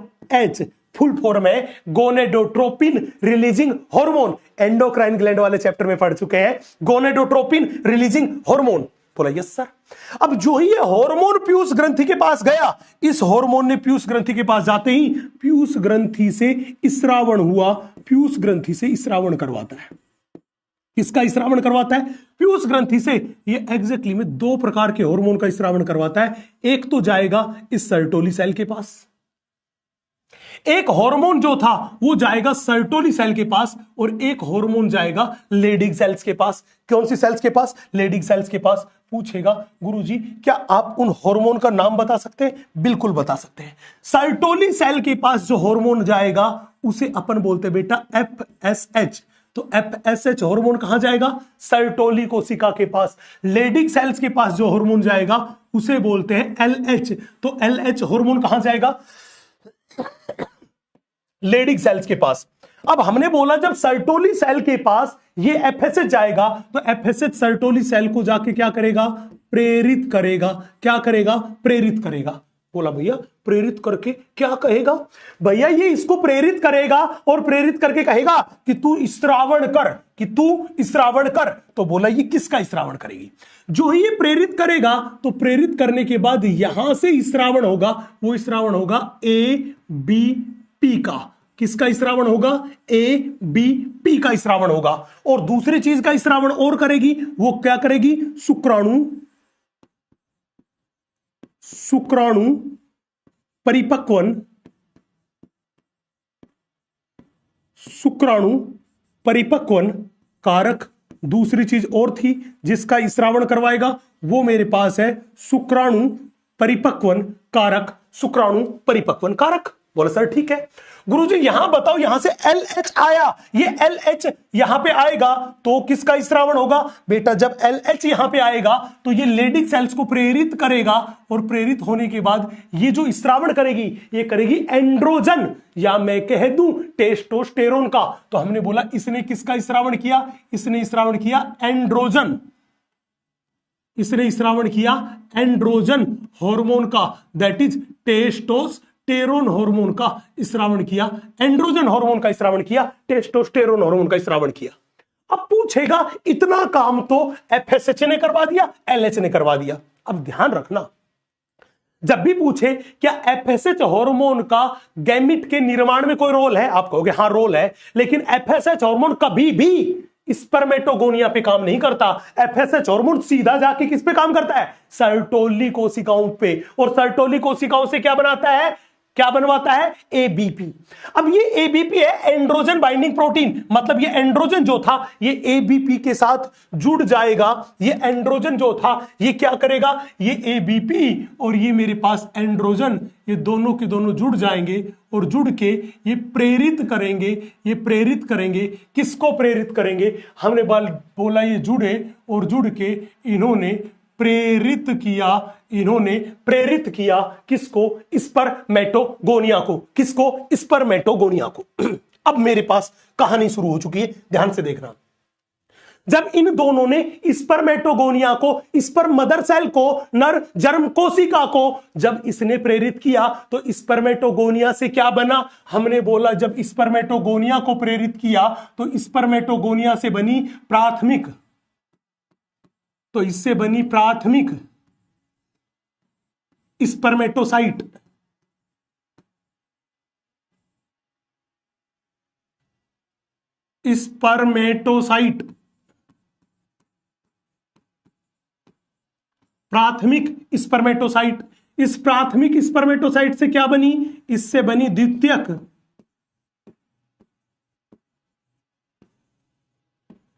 फुल फॉर्म है gonadotropin releasing hormone. Endocrine gland वाले चैप्टर में पढ़ चुके हैं, गोनेडोट्रोपिन रिलीजिंग हार्मोन। बोला यस सर। अब जो ही ये हार्मोन पीयूष ग्रंथि के पास गया, इस हार्मोन ने पीयूष ग्रंथि के पास जाते ही पीयूष ग्रंथि से स्रावण हुआ, पीयूष ग्रंथि से स्रावण करवाता है। किसका स्रावण करवाता है? पीयूष ग्रंथि से। ये एग्जैक्टली में दो प्रकार के हार्मोन का स्रावण करवाता है। एक तो जाएगा इस सर्टोली सेल के पास, एक हार्मोन जो था वो जाएगा सर्टोली सेल के पास, और एक हार्मोन जाएगा लेडिंग सेल्स के पास। कौन सी सेल्स के पास? लेडिंग सेल्स के पास। पूछेगा गुरुजी क्या आप उन हार्मोन का नाम बता सकते हैं? बिल्कुल बता सकते हैं। सर्टोली सेल के पास जो हार्मोन जाएगा उसे अपन बोलते हैं बेटा FSH। तो FSH हार्मोन कहां जाएगा? सर्टोली कोशिका के पास। लेडिंग सेल्स के पास जो हार्मोन जाएगा उसे बोलते हैं LH। तो LH हार्मोन कहां जाएगा? लेडिंग सेल्स के पास। अब हमने बोला जब सर्टोली सेल के पास ये FSH जाएगा तो FSH सर्टोली सेल को जाके क्या करेगा? प्रेरित करेगा। क्या करेगा? प्रेरित करेगा। बोला भैया प्रेरित करके क्या कहेगा? भैया ये इसको प्रेरित करेगा और प्रेरित करके कहेगा कि तू स्रावण कर, कि तू स्रावण कर। तो बोला ये किसका स्रावण करेगी? जो ही ये प्रेरित करेगा तो प्रेरित करने के बाद यहां से स्रावण होगा, वो स्रावण होगा ABP का। किसका स्रावण होगा? ABP का स्रावण होगा। और दूसरी चीज का स्रावण और करेगी, वो क्या करेगी? शुक्राणु परिपक्वन, शुक्राणु परिपक्वन कारक। दूसरी चीज और थी जिसका स्रावण करवाएगा, वो मेरे पास है शुक्राणु परिपक्वन कारक, शुक्राणु परिपक्वन कारक। बोला सर ठीक है। गुरुजी यहां बताओ, यहां से LH आया, ये LH यहां पे आएगा तो किसका स्रावण होगा? बेटा जब LH यहां पे आएगा तो ये लेडिंग सेल्स को प्रेरित करेगा, और प्रेरित होने के बाद ये जो स्रावण करेगी ये करेगी एंड्रोजन, या मैं कह दूं टेस्टोस्टेरोन का। तो हमने बोला इसने किसका स्रावण किया? इसने स्रावण किया एंड्रोजन। इसने स्रावण किया एंड्रोजन हार्मोन का, that is testosterone testosterone hormone का स्रावण किया, एंड्रोजन हार्मोन का स्रावण किया, टेस्टोस्टेरोन हार्मोन का स्रावण किया। अब पूछेगा इतना काम तो एफएसएच ने करवा दिया, एलएच ने करवा दिया। अब ध्यान रखना, जब भी पूछे क्या एफएसएच हार्मोन का गैमिट के निर्माण में कोई रोल है, आप कहोगे हां रोल है, लेकिन एफएसएच हार्मोन कभी भी स्पर्मेटोगोनिया पे काम नहीं करता। एफएसएच हार्मोन सीधा जाके किस पे काम करता है? सर्टोली कोशिकाओं पे। और सर्टोली कोशिकाओं से क्या बनाता है, क्या बनवाता है? एबीपी। अब ये एबीपी है एंड्रोजन बाइंडिंग प्रोटीन, मतलब ये एंड्रोजन जो था ये एबीपी के साथ जुड़ जाएगा। ये एंड्रोजन जो था ये क्या करेगा, ये एबीपी और ये मेरे पास एंड्रोजन, ये दोनों के दोनों जुड़ जाएंगे और जुड़ के ये प्रेरित करेंगे। ये प्रेरित करेंगे, किसको प्रेरित करेंगे? हमने बोला ये जुड़े और जुड़ के इन्होंने प्रेरित किया, इन्होंने प्रेरित किया किसको? स्पर्मेटोगोनिया को। किसको? स्पर्मेटोगोनिया को। अब मेरे पास कहानी शुरू हो चुकी है, ध्यान से देखना। जब इन दोनों ने स्पर्मेटोगोनिया को, स्पर्म मदर सेल को, नर जर्म कोशिका को जब इसने प्रेरित किया तो स्पर्मेटोगोनिया से क्या बना? हमने बोला जब स्पर्मेटोगोनिया को प्रेरित किया तो स्पर्मेटोगोनिया से बनी प्राथमिक, तो इससे बनी प्राथमिक स्पर्मेटोसाइट। स्पर्मेटोसाइट, प्राथमिक स्पर्मेटोसाइट। इस प्राथमिक स्पर्मेटोसाइट से क्या बनी? इससे बनी द्वितीयक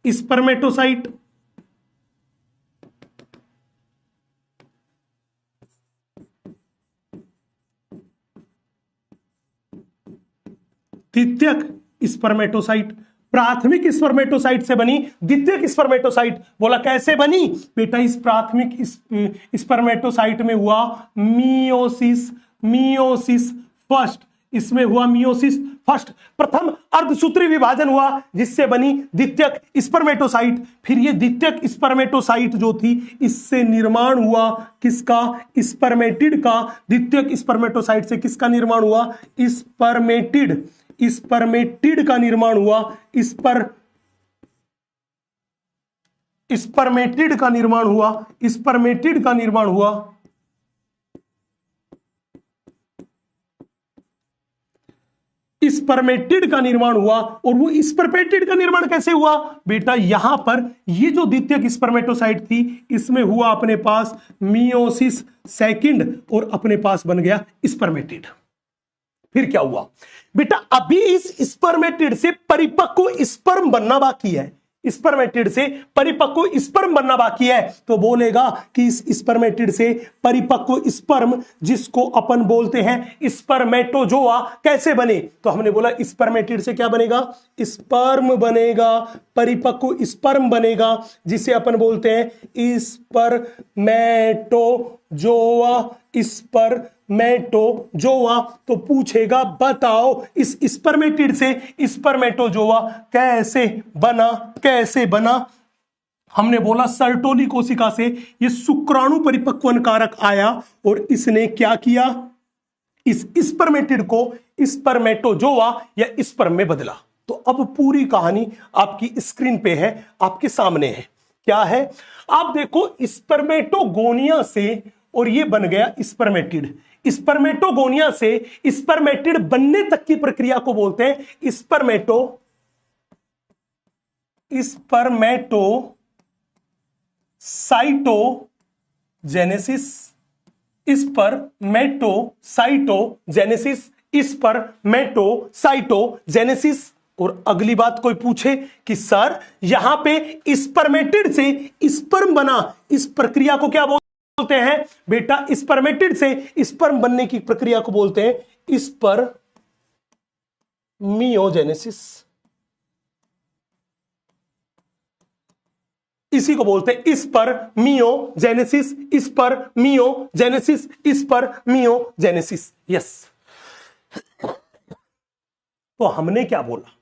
स्पर्मेटोसाइट। द्वितीयक स्पर्मेटोसाइट, प्राथमिक स्पर्मेटोसाइट से बनी द्वितीयक स्पर्मेटोसाइट। बोला कैसे बनी? बेटा इस प्राथमिक स्पर्मेटोसाइट में हुआ मियोसिस, मियोसिस फर्स्ट, इसमें हुआ मियोसिस फर्स्ट, प्रथम अर्धसूत्री विभाजन हुआ जिससे बनी द्वितीयक स्पर्मेटोसाइट। फिर ये द्वितीयक स्पर्मेटोसाइट जो थी इससे निर्माण हुआ किसका? स्पर्मेटिड का। द्वितीयक स्पर्मेटोसाइट से किसका निर्माण हुआ? स्पर्मेटिड, स्पर्मेटिड का निर्माण हुआ। स्पर्मेटिड का निर्माण हुआ, स्पर्मेटिड का निर्माण हुआ। स्पर्मेटिड का निर्माण हुआ। और वो स्पर्मेटिड का निर्माण कैसे हुआ? बेटा यहां पर ये जो द्वितीयक स्पर्मेटोसाइट थी इसमें हुआ अपने पास मियोसिस सेकंड और अपने पास बन गया स्पर्मेटिड। फिर क्या हुआ? बेटा अभी इस स्पर्मेटिड से परिपक्व स्पर्म बनना बाकी है, स्पर्मेटिड से परिपक्व स्पर्म बनना बाकी है। तो बोलेगा कि इस स्पर्मेटिड से परिपक्व स्पर्म जिसको अपन बोलते हैं स्पर्मेटोजोआ कैसे बने? तो हमने बोला स्पर्मेटिड से क्या बनेगा? स्पर्म बनेगा, परिपक्व स्पर्म बनेगा जिसे अपन बोलते हैं स्पर्मेटोजोआ, स्पर्मेटोजोआ। तो पूछेगा बताओ इस स्पर्मेटिड से स्पर्मेटोजोआ कैसे बना? कैसे बना? हमने बोला सर्टोली कोशिका से ये शुक्राणु परिपक्वन कारक आया और इसने क्या किया? इस स्पर्मेटिड को स्पर्मेटोजोआ या स्पर्म में बदला। तो अब पूरी कहानी आपकी स्क्रीन पे है, आपके सामने है। क्या है? आप देखो स्पर्मेटोगोनिया से और ये बन गया स्पर्मेटिड। स्पर्मेटोगोनिया से स्पर्मेटिड बनने तक की प्रक्रिया को बोलते हैं स्पर्मेटोसाइटोजेनेसिस, स्पर्मेटोसाइटोजेनेसिस, स्पर्मेटोसाइटोजेनेसिस। और अगली बात कोई पूछे कि सर यहां पे स्पर्मेटिड से स्पर्म बना, इस प्रक्रिया को क्या बोलते हैं? बेटा स्पर्मेटिड से स्पर्म बनने की प्रक्रिया को बोलते हैं स्पर्मियोजेनेसिस। इसी को बोलते हैं स्पर्मियोजेनेसिस, स्पर्मियोजेनेसिस, स्पर्मियोजेनेसिस। यस। तो हमने क्या बोला?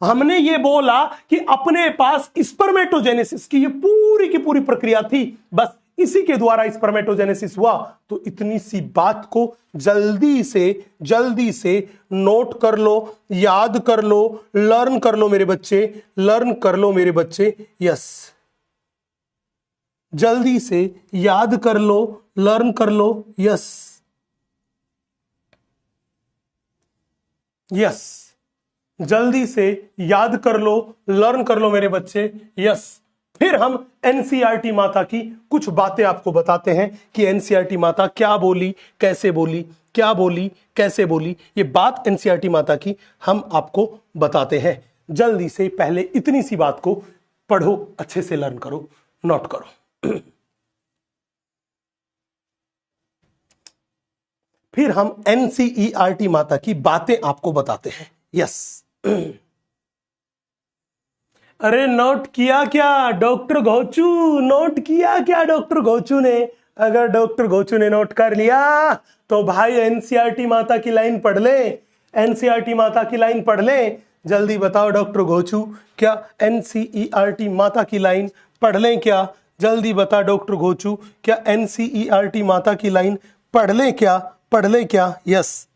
हमने ये बोला कि अपने पास स्पर्मेटोजेनेसिस की ये पूरी की पूरी प्रक्रिया थी, बस इसी के द्वारा स्पर्मेटोजेनेसिस हुआ। तो इतनी सी बात को जल्दी से नोट कर लो, याद कर लो, लर्न कर लो मेरे बच्चे, यस, जल्दी से याद कर लो, लर्न कर लो, यस, जल्दी से याद कर लो, लर्न कर लो मेरे बच्चे, यस। फिर हम एनसीईआरटी माता की कुछ बातें आपको बताते हैं कि एनसीईआरटी माता क्या बोली, कैसे बोली, ये बात एनसीईआरटी माता की हम आपको बताते हैं। जल्दी से पहले इतनी सी बात को पढ़ो, अच्छे से लर्न करो, नोट करो। फिर हम एनसीईआरटी माता की बातें आपको बताते हैं, यस। अरे नोट किया क्या डॉक्टर घोचू, नोट किया क्या डॉक्टर घोचू ने? अगर डॉक्टर घोचू ने नोट कर लिया तो भाई एनसीईआरटी माता की लाइन पढ़ ले, एनसीईआरटी माता की लाइन पढ़ ले। जल्दी बताओ डॉक्टर घोचू, क्या एनसीईआरटी माता की लाइन पढ़ लें क्या? जल्दी बता डॉक्टर घोचू, क्या एनसीईआरटी माता की लाइन पढ़ लें क्या? यस।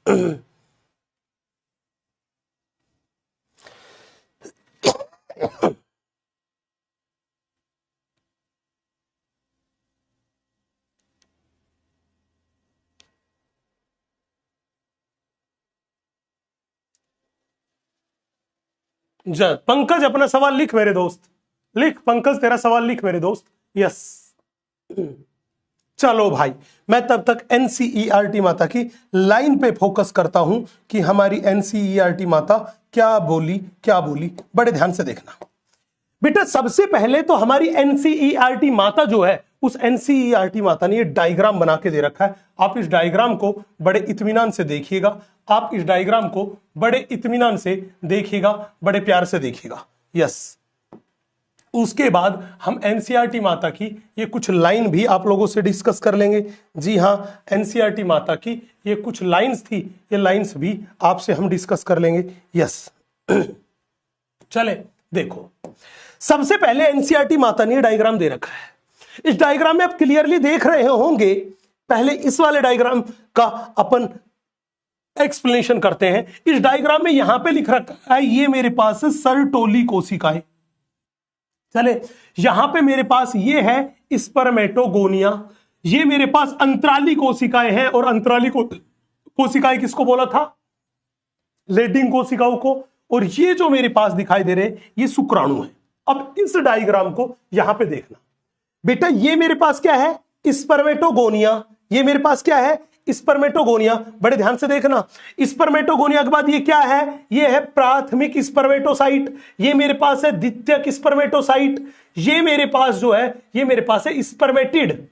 पंकज अपना सवाल लिख मेरे दोस्त, लिख पंकज, तेरा सवाल लिख मेरे दोस्त, यस। चलो भाई, मैं तब तक एनसीईआरटी माता की लाइन पे फोकस करता हूं कि हमारी एनसीईआरटी माता क्या बोली। बड़े ध्यान से देखना बेटा। सबसे पहले तो हमारी एनसीईआरटी माता जो है, उस एनसीईआरटी माता ने ये डायग्राम बना के दे रखा है। आप इस डायग्राम को बड़े इत्मीनान से देखिएगा, बड़े प्यार से देखिएगा, यस। उसके बाद हम एनसीईआरटी माता की ये कुछ लाइन भी आप लोगों से डिस्कस कर लेंगे। जी हां, एनसीईआरटी माता की ये कुछ लाइंस थी, ये लाइंस भी आपसे हम डिस्कस कर लेंगे, यस। चले देखो, सबसे पहले एनसीईआरटी माता ने डायग्राम दे रखा है। इस डायग्राम में आप क्लियरली देख रहे होंगे। पहले इस वाले डायग्राम का अपन एक्सप्लेनेशन करते हैं। इस डायग्राम में यहां पे लिख रखा है, ये मेरे पास है सर्टोली कोशिकाएं। चले, यहां पे मेरे पास ये है स्पर्मेटोगोनिया, ये मेरे पास अंतराली कोशिकाएं हैं। और अंतराली कोशिकाएं किसको बोला था? लेडिंग कोशिकाओं को। और ये जो मेरे पास दिखाई दे रहे ये शुक्राणु है। अब इस डायग्राम को यहां पे देखना बेटा, ये मेरे पास क्या है? स्पर्मेटोगोनिया। ये मेरे पास क्या है? स्पर्मेटोगोनिया। बड़े ध्यान से देखना, स्पर्मेटोगोनिया के बाद ये क्या है? ये है प्राथमिक स्पर्मेटोसाइट। ये मेरे पास है द्वितीयक स्पर्मेटोसाइट। ये मेरे पास जो है, ये मेरे पास है स्पर्मेटिड।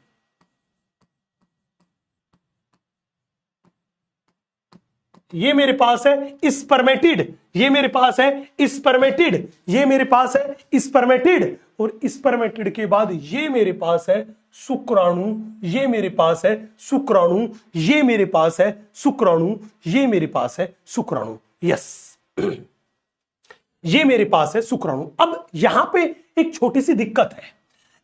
ये मेरे पास है स्पर्मेटिड, ये मेरे पास है स्पर्मेटिड, ये मेरे पास है स्पर्मेटिड। और स्पर्मेटिड के बाद ये मेरे पास है शुक्राणु, ये मेरे पास है शुक्राणु, ये मेरे पास है शुक्राणु, ये मेरे पास है शुक्राणु, यस। ये मेरे पास है शुक्राणु। अब यहां पे एक छोटी सी दिक्कत है।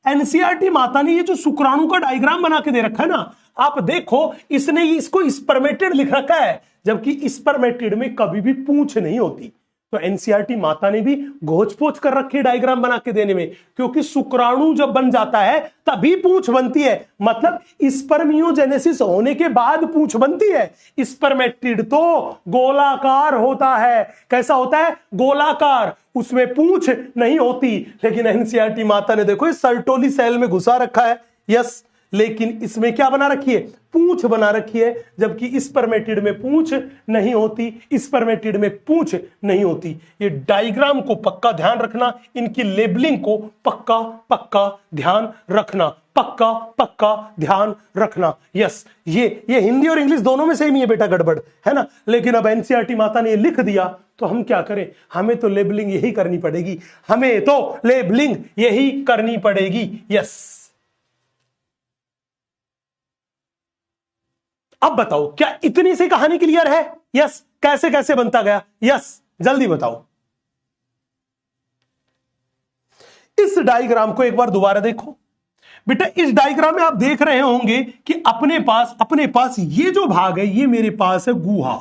एनसीईआरटी माता ने ये जो शुक्राणु का डायग्राम बना के दे रखा है ना, आप देखो, इसने इसको स्पर्मेटिड लिख रखा है, जबकि स्पर्मेटिड में कभी भी पूंछ नहीं होती। तो एनसीईआरटी माता ने भी घोच पोच कर रखी डायग्राम बना के देने में, क्योंकि शुक्राणु जब बन जाता है तभी पूंछ बनती है। मतलब स्पर्मियोजेनेसिस होने के बाद पूंछ बनती है। स्पर्मेटिड तो गोलाकार होता है। कैसा होता है? गोलाकार, उसमें पूंछ नहीं होती। लेकिन एनसीईआरटी माता ने देखो इस सर्टोली सेल में घुसा रखा है, यस, लेकिन इसमें क्या बना रखी है? पूंछ बना रखी है, जबकि स्पर्मेटिड में पूंछ नहीं होती, स्पर्मेटिड में पूंछ नहीं होती। ये डायग्राम को पक्का ध्यान रखना, इनकी लेबलिंग को पक्का पक्का ध्यान रखना, पक्का पक्का ध्यान रखना, यस। ये हिंदी और इंग्लिश दोनों में सेम ही है बेटा, गड़बड़ है ना। लेकिन अब एनसीईआरटी माता ने ये लिख दिया तो हम क्या करें? हमें तो लेबलिंग यही करनी पड़ेगी, हमें तो लेबलिंग यही करनी पड़ेगी, यस। अब बताओ, क्या इतनी सी कहानी क्लियर है? यस। कैसे कैसे बनता गया? यस, जल्दी बताओ। इस डायग्राम को एक बार दोबारा देखो। बेटा इस डायग्राम में आप देख रहे होंगे कि अपने पास ये जो भाग है ये मेरे पास है गुहा,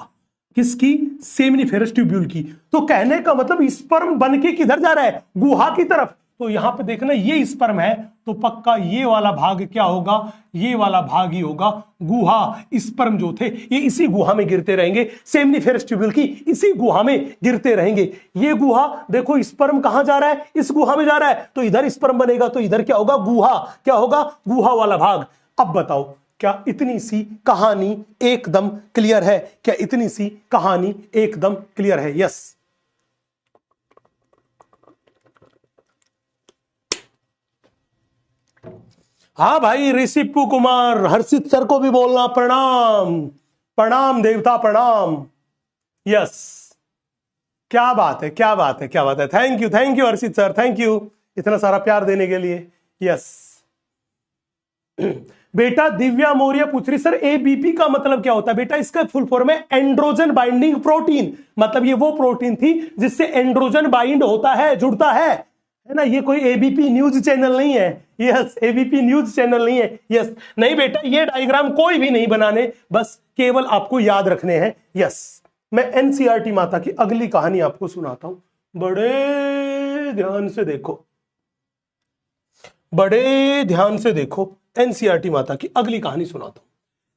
किसकी? सेमिनिफेरस ट्यूब्यूल की। तो कहने का मतलब स्पर्म बन के किधर जा रहा है? गुहा की तरफ। तो यहां पे देखना ये स्पर्म है तो पक्का ये वाला भाग क्या होगा? ये वाला भाग ही होगा गुहा। स्पर्म जो थे ये इसी गुहा में गिरते रहेंगे, सेमिनिफेरस ट्यूब्यूल की इसी गुहा में गिरते रहेंगे। ये गुहा देखो, स्पर्म कहां जा रहा है? इस गुहा में जा रहा है, तो इधर स्पर्म बनेगा तो इधर क्या होगा? गुहा। क्या होगा? गुहा वाला भाग। अब बताओ क्या इतनी सी कहानी एकदम क्लियर है? क्या इतनी सी कहानी एकदम क्लियर है? यस। हाँ भाई, ऋषिपु कुमार, हर्षित सर को भी बोलना प्रणाम। प्रणाम देवता प्रणाम। यस, क्या बात है, क्या बात है, क्या बात है। Thank you Harshit sir, thank you इतना सारा प्यार देने के लिए। यस बेटा दिव्या मौर्य पूछ रही सर एबीपी का मतलब क्या होता है? बेटा इसका फुल फॉर्म है एंड्रोजन बाइंडिंग प्रोटीन। मतलब ये वो प्रोटीन थी जिससे एंड्रोजन बाइंड होता है, जुड़ता है ना। ये कोई एबीपी न्यूज चैनल नहीं है। यस, एबीपी न्यूज चैनल नहीं है। यस, नहीं बेटा ये डायग्राम कोई भी नहीं बनाने, बस केवल आपको याद रखने हैं। यस, मैं एनसीईआरटी माता की अगली कहानी आपको सुनाता हूं, बड़े ध्यान से देखो, बड़े ध्यान से देखो। एनसीईआरटी माता की अगली कहानी सुनाता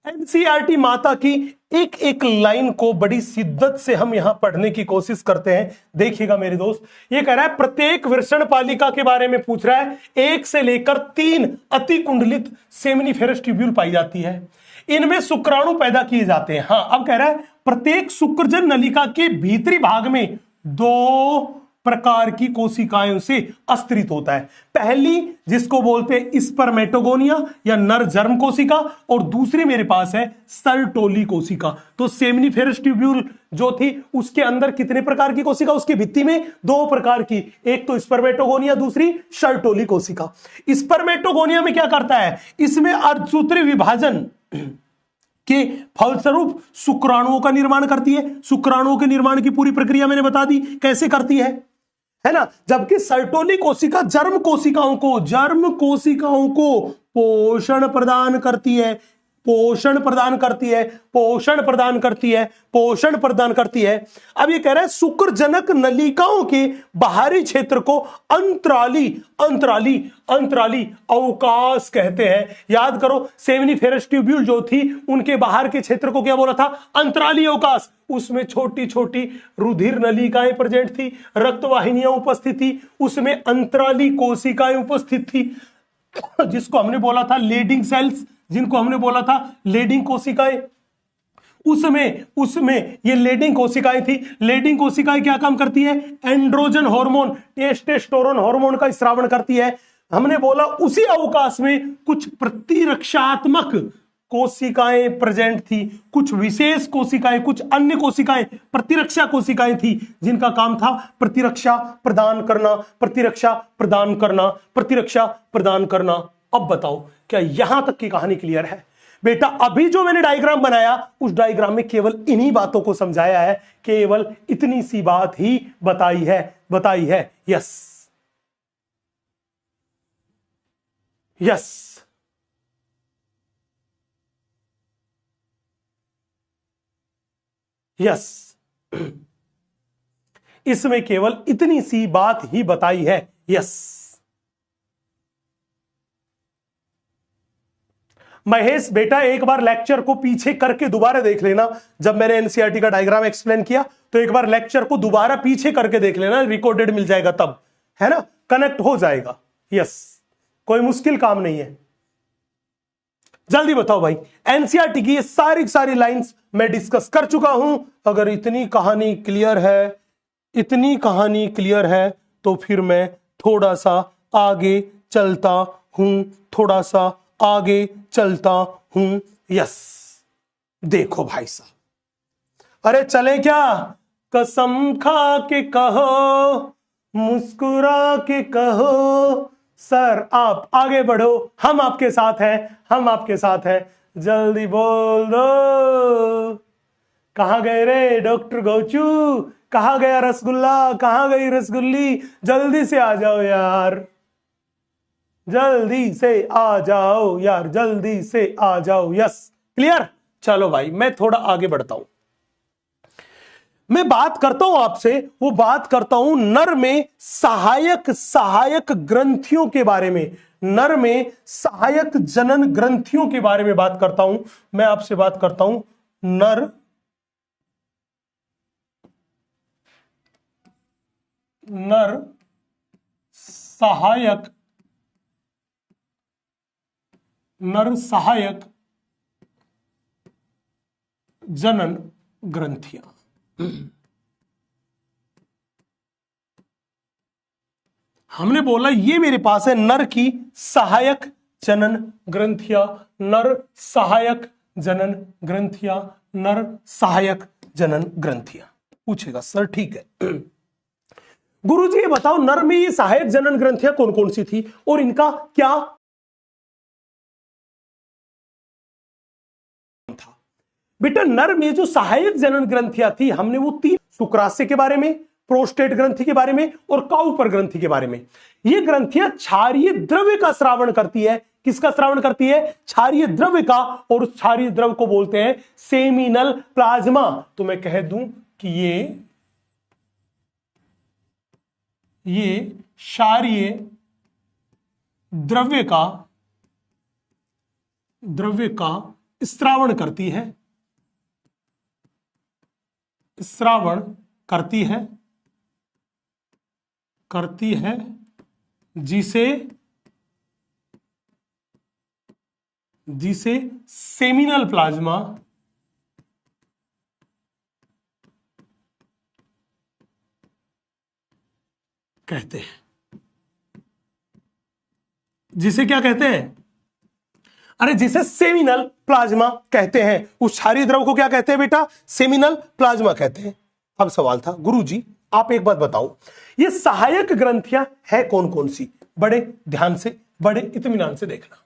हूं। एनसीईआरटी माता की एक एक लाइन को बड़ी शिद्दत से हम यहां पढ़ने की कोशिश करते हैं। देखिएगा मेरे दोस्त, ये कह रहा है प्रत्येक वृषण पालिका के बारे में पूछ रहा है। 1 से लेकर 3 अति कुंडलित सेमिनिफेरस ट्यूब्यूल पाई जाती है, इनमें शुक्राणु पैदा किए जाते हैं। हाँ, अब कह रहा है प्रत्येक शुक्रजन नलिका के भीतरी भाग में 2 प्रकार की कोशिकाएं से अस्त्रित होता है। पहली जिसको बोलते हैं स्पर्मेटोगोनिया या नर जर्म कोशिका, और दूसरी मेरे पास है सर्टोली कोशिका। तो सेमिनिफेरस ट्यूब्यूल जो थी उसके अंदर कितने प्रकार की कोशिका? उसकी भित्ति में 2 प्रकार की, एक तो स्पर्मेटोगोनिया, दूसरी सर्टोली कोशिका। स्पर्मेटोगोनिया में क्या करता है? इसमें अर्धसूत्री विभाजन के फलस्वरूप शुक्राणुओं का निर्माण करती है। शुक्राणुओं के निर्माण की पूरी प्रक्रिया मैंने बता दी कैसे करती है ना। जबकि सर्टोली कोशिका जर्म कोशिकाओं को पोषण प्रदान करती है, पोषण प्रदान करती है, पोषण प्रदान करती है, पोषण प्रदान करती है। अब ये कह रहा है शुक्रजनक नलिकाओं के बाहरी क्षेत्र को अंतराली अंतराली अंतराली अवकाश कहते हैं। याद करो, सेमिनिफेरस ट्यूब्यूल जो थी उनके बाहर के क्षेत्र को क्या बोला था? अंतराली अवकाश। उसमें छोटी छोटी रुधिर नलिकाएं प्रेजेंट थी, रक्तवाहिनियां उपस्थित थी, उसमें अंतराली कोशिकाएं उपस्थित थी, जिसको हमने बोला था लीडिंग सेल्स, जिनको हमने बोला था लीडिंग कोशिकाएं। उसमें ये लीडिंग कोशिकाएं थी। लीडिंग कोशिकाएं क्या काम करती है? एंड्रोजन हार्मोन, टेस्टोस्टेरोन हार्मोन का स्रावण करती है। हमने बोला उसी अवकाश में कुछ प्रतिरक्षात्मक कोशिकाएं प्रेजेंट थी, कुछ विशेष कोशिकाएं, कुछ अन्य कोशिकाएं प्रतिरक्षा कोशिकाएं थी, जिनका काम था प्रतिरक्षा प्रदान करना, प्रतिरक्षा प्रदान करना, प्रतिरक्षा प्रदान करना। अब बताओ क्या यहां तक की कहानी क्लियर है? बेटा अभी जो मैंने डायग्राम बनाया उस डायग्राम में केवल इन्हीं बातों को समझाया है, केवल इतनी सी बात ही बताई है। यस यस, यस, इसमें केवल इतनी सी बात ही बताई है। यस महेश बेटा एक बार लेक्चर को पीछे करके दोबारा देख लेना। जब मैंने एनसीईआरटी का डायग्राम एक्सप्लेन किया तो एक बार लेक्चर को दोबारा पीछे करके देख लेना, रिकॉर्डेड मिल जाएगा तब, है ना, कनेक्ट हो जाएगा। यस, कोई मुश्किल काम नहीं है। जल्दी बताओ भाई, एनसीईआरटी की ये सारी लाइंस मैं डिस्कस कर चुका हूं। अगर इतनी कहानी क्लियर है, इतनी कहानी क्लियर है तो फिर मैं थोड़ा सा आगे चलता हूं, थोड़ा सा आगे चलता हूं। यस, देखो भाई साहब, अरे चले क्या? कसम खा के कहो, मुस्कुरा के कहो, सर आप आगे बढ़ो, हम आपके साथ हैं, हम आपके साथ हैं, जल्दी बोल दो। कहां गए रे डॉक्टर गौचू? कहां गया रसगुल्ला? कहां गई रसगुल्ली? जल्दी से आ जाओ यार। जल्दी से आ जाओ यार, जल्दी से आ जाओ। Yes, clear. चलो भाई मैं थोड़ा आगे बढ़ता हूं। मैं बात करता हूं आपसे, वो बात करता हूं नर में सहायक सहायक ग्रंथियों के बारे में। नर में सहायक जनन ग्रंथियों के बारे में बात करता हूं। मैं आपसे बात करता हूं नर नर सहायक नर सहायक जनन ग्रंथियां। हमने बोला ये मेरे पास है नर की सहायक जनन ग्रंथियां, नर सहायक जनन ग्रंथियां, नर सहायक जनन ग्रंथियां। पूछेगा सर ठीक है गुरुजी ये बताओ नर में ये सहायक जनन ग्रंथियां कौन कौन सी थी और इनका क्या था। बेटा नर में जो सहायक जनन ग्रंथियां थी हमने वो तीन, शुक्राशय के बारे में, प्रोस्टेट ग्रंथि के बारे में और काउपर ग्रंथि के बारे में। ये ग्रंथियां क्षारीय द्रव्य का स्रावण करती है। किसका स्रावण करती है? क्षारीय द्रव्य का। और उस क्षारीय द्रव्य को बोलते हैं सेमिनल प्लाज्मा। तो मैं कह दूं कि ये क्षारीय द्रव्य का स्रावण करती है, स्रावण करती है जिसे सेमिनल प्लाज्मा कहते हैं। जिसे क्या कहते हैं? अरे जिसे सेमिनल प्लाज्मा कहते हैं। उस क्षारीय द्रव को क्या कहते हैं बेटा? सेमिनल प्लाज्मा कहते हैं। अब सवाल था गुरुजी आप एक बात बताओ ये सहायक ग्रंथियां है कौन कौन सी? बड़े ध्यान से, बड़े इत्मीनान से देखना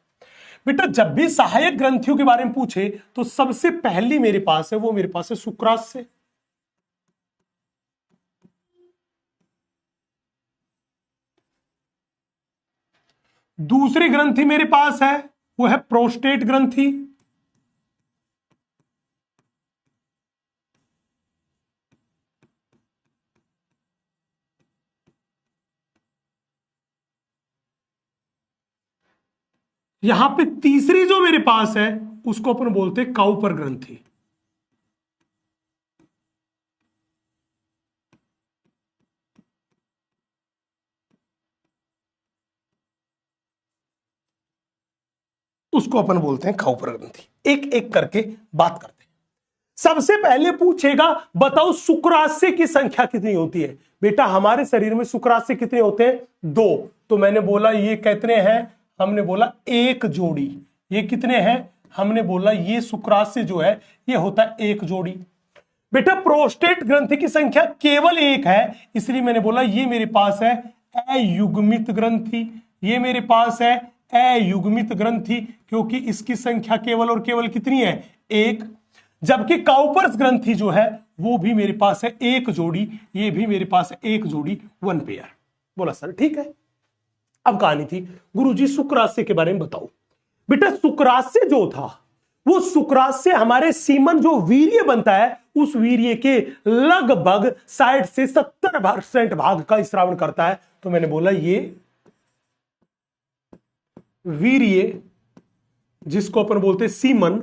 बेटा। जब भी सहायक ग्रंथियों के बारे में पूछे तो सबसे पहली मेरे पास है, वो मेरे पास है शुक्राशय। दूसरी ग्रंथि मेरे पास है वो है प्रोस्टेट ग्रंथि। यहां पे तीसरी जो मेरे पास है उसको अपन बोलते हैं काउपर ग्रंथि। उसको अपन बोलते हैं काउपर ग्रंथि। एक एक करके बात करते हैं। सबसे पहले पूछेगा बताओ शुक्राशय की संख्या कितनी होती है? बेटा हमारे शरीर में शुक्राशय कितने होते हैं? 2। तो मैंने बोला ये कितने हैं? हमने बोला एक जोड़ी। ये कितने हैं? हमने बोला ये शुक्राशय जो है ये होता है एक जोड़ी। बेटा प्रोस्टेट ग्रंथि की संख्या केवल एक है, इसलिए मैंने बोला ये मेरे पास है अयुग्मित ग्रंथि। ये मेरे पास है अयुग्मित ग्रंथि क्योंकि इसकी संख्या केवल और केवल कितनी है? एक। जबकि काउपर्स ग्रंथि जो है वो भी मेरे पास है एक जोड़ी, ये भी मेरे पास है एक जोड़ी, 1 पेयर। बोला सर ठीक है। अब कहानी थी गुरुजी शुक्राशय के बारे में बताओ। बेटा शुक्राशय जो था वो शुक्राशय हमारे सीमन जो वीर्य बनता है उस वीर्य के लगभग 60 से 70% भाग का स्रावण करता है। तो मैंने बोला ये वीर्य जिसको अपन बोलते हैं सीमन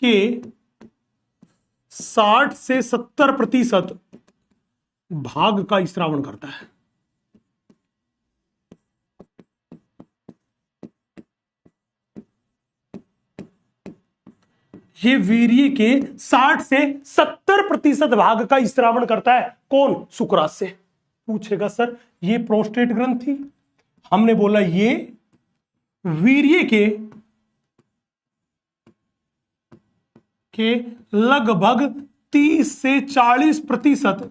के 60 से 70% भाग का स्रावण करता है। ये वीर्य के 60 से 70% भाग का स्रावण करता है। कौन? शुक्राशय। पूछेगा सर ये प्रोस्टेट ग्रंथि। हमने बोला ये वीर्य के लगभग 30 से 40%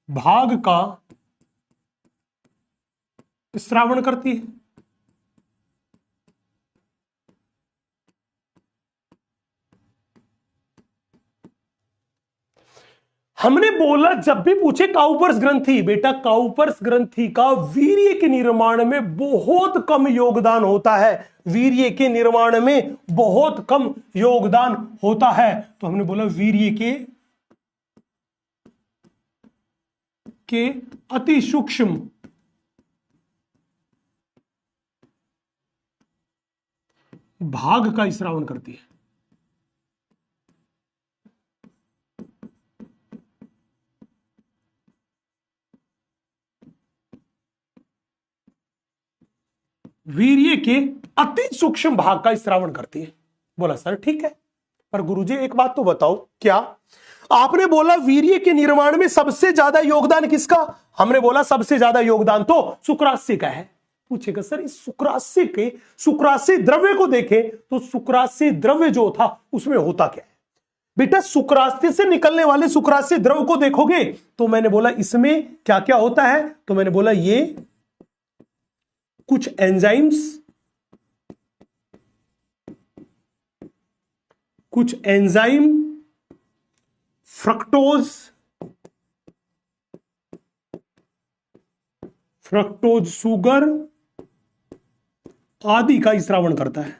भाग का स्रावण करती है। हमने बोला जब भी पूछे काउपर्स ग्रंथि, बेटा काउपर्स ग्रंथि का वीर्य के निर्माण में बहुत कम योगदान होता है, वीर्य के निर्माण में बहुत कम योगदान होता है। तो हमने बोला वीर्य के अति सूक्ष्म भाग का स्रावन करती है। वीर्य के अति सूक्ष्म भाग का स्रावन करती है। बोला सर ठीक है, पर गुरुजी एक बात तो बताओ, क्या आपने बोला वीर्य के निर्माण में सबसे ज्यादा योगदान किसका? हमने बोला सबसे ज्यादा योगदान तो शुक्रास्य का है। पूछेगा सर इस शुक्रास्य द्रव्य को देखें तो शुक्रास्य द्रव्य जो था उसमें होता क्या है? बेटा शुक्रास्य से निकलने वाले शुक्रास्य द्रव्य को देखोगे तो मैंने बोला इसमें क्या क्या होता है, तो मैंने बोला ये कुछ एंजाइम फ्रक्टोज शुगर आदि का स्रावन करता है।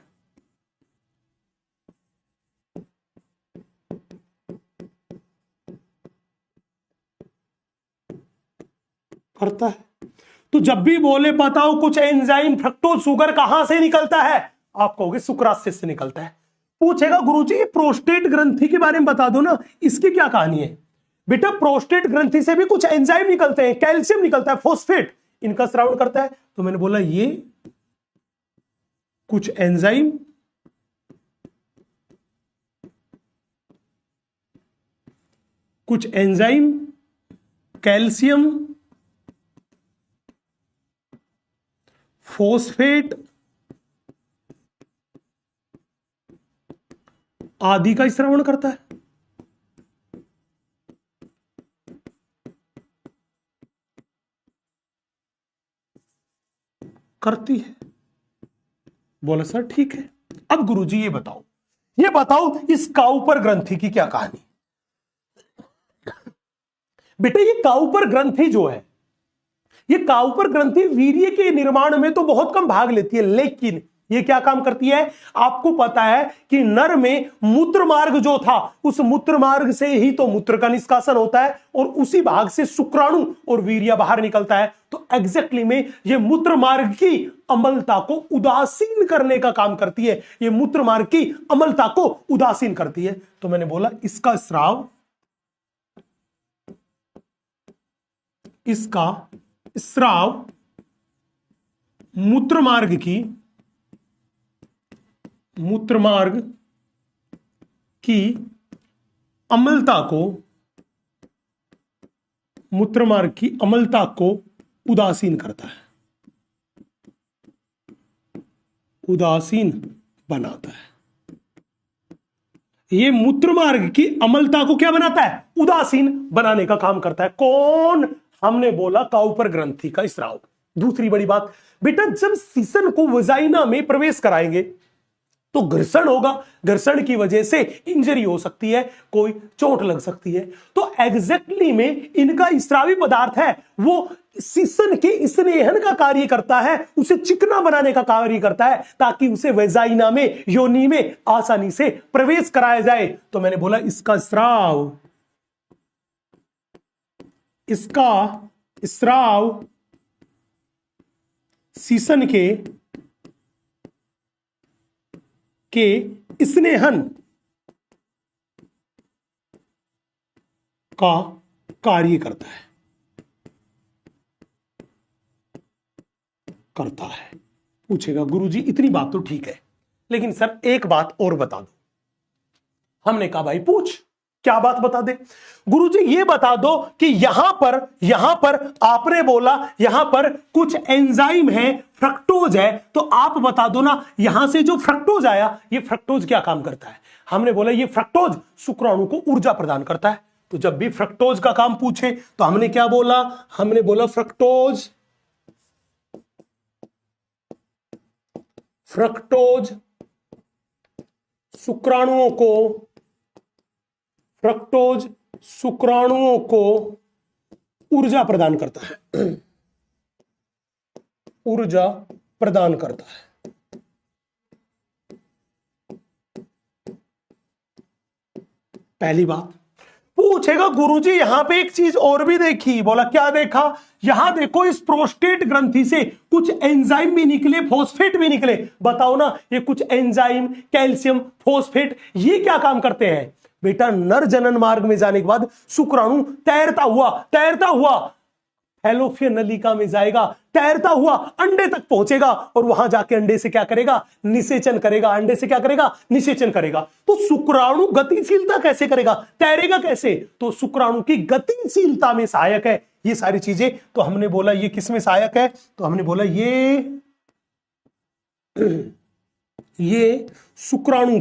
तो जब भी बोले बताओ कुछ एंजाइम फ्रक्टोज शुगर कहां से निकलता है, आप कहोगे शुक्रास्य से निकलता है। पूछेगा गुरुजी ये प्रोस्टेट ग्रंथि के बारे में बता दो ना, इसकी क्या कहानी है? बेटा प्रोस्टेट ग्रंथि से भी कुछ एंजाइम निकलते हैं, कैल्शियम निकलता है, फॉस्फेट, इनका स्रावन करता है। तो मैंने बोला ये कुछ एंजाइम कैल्शियम फॉस्फेट आदि का स्रावन करता है। करती है। बोला सर ठीक है, अब गुरुजी ये बताओ इस काउपर ग्रंथि की क्या कहानी? बेटा ये काउपर ग्रंथि जो है, ये काउपर ग्रंथि वीर्य के निर्माण में तो बहुत कम भाग लेती है, लेकिन ये क्या काम करती है? आपको पता है कि नर में मूत्र मार्ग जो था उस मूत्र मार्ग से ही तो मूत्र का निष्कासन होता है और उसी भाग से शुक्राणु और वीर्य बाहर निकलता है। तो एग्जैक्टली में ये मूत्र मार्ग की अम्लता को उदासीन करने का काम करती है, ये मूत्र मार्ग की अम्लता को उदासीन करती है। तो मैंने बोला इसका स्राव मूत्र मार्ग की अम्लता को उदासीन करता है, उदासीन बनाता है। ये मूत्र मार्ग की अम्लता को क्या बनाता है? उदासीन बनाने का काम करता है। कौन? हमने बोला काउपर ग्रंथि का स्राव। दूसरी बड़ी बात, बेटा जब सीसन को वजाइना में प्रवेश कराएंगे तो घर्षण होगा, घर्षण की वजह से इंजरी हो सकती है, कोई चोट लग सकती है। तो एग्जैक्टली में इनका स्रावी पदार्थ है वो सीसन के स्नेहन का कार्य करता है, उसे चिकना बनाने का कार्य करता है ताकि उसे वेजाइना में, योनि में आसानी से प्रवेश कराया जाए। तो मैंने बोला इसका स्राव सीसन के स्नेहन का कार्य करता है। पूछेगा गुरुजी इतनी बात तो ठीक है, लेकिन सर एक बात और बता दो। हमने कहा भाई पूछ, क्या बात बता दे? गुरुजी ये बता दो कि यहां पर आपने बोला यहां पर कुछ एंजाइम है, फ्रक्टोज है, तो आप बता दो ना यहां से जो फ्रक्टोज आया, ये फ्रक्टोज क्या काम करता है? हमने बोला ये फ्रक्टोज शुक्राणु को ऊर्जा प्रदान करता है। तो जब भी फ्रक्टोज का काम पूछे तो हमने क्या बोला? हमने बोला फ्रक्टोज शुक्राणुओं को, फ्रक्टोज शुक्राणुओं को ऊर्जा प्रदान करता है, ऊर्जा प्रदान करता है। पहली बात। पूछेगा गुरुजी यहां पे एक चीज और भी देखी। बोला क्या देखा? यहां देखो इस प्रोस्टेट ग्रंथि से कुछ एंजाइम भी निकले, फॉस्फेट भी निकले। बताओ ना, ये कुछ एंजाइम, कैल्शियम, फॉस्फेट, ये क्या काम करते हैं? बेटा नर जनन मार्ग में जाने के बाद शुक्राणु तैरता हुआ फैलोपियन नलिका में जाएगा, तैरता हुआ अंडे तक पहुंचेगा और वहां जाके अंडे से क्या करेगा? निषेचन करेगा। अंडे से क्या करेगा? निषेचन करेगा। तो शुक्राणु गतिशीलता कैसे करेगा? तैरेगा कैसे? तो शुक्राणु की गतिशीलता में सहायक है ये सारी चीजें। तो हमने बोला ये किस में सहायक है? तो हमने बोला ये शुक्राणु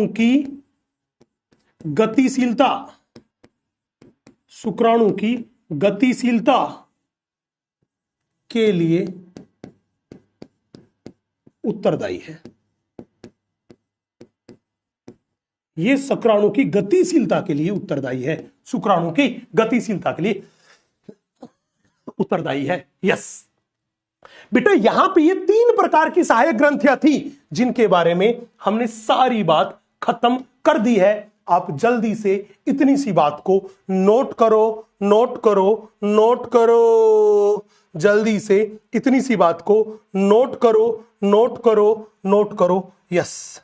की गतिशीलता, शुक्राणु की गतिशीलता के लिए उत्तरदायी है। ये शुक्राणु की गतिशीलता के लिए उत्तरदायी है, शुक्राणु की गतिशीलता के लिए उत्तरदायी है। यस बेटा, यहां पे ये 3 प्रकार की सहायक ग्रंथियां थी जिनके बारे में हमने सारी बात खत्म कर दी है। आप जल्दी से इतनी सी बात को नोट करो, जल्दी से इतनी सी बात को नोट करो। यस,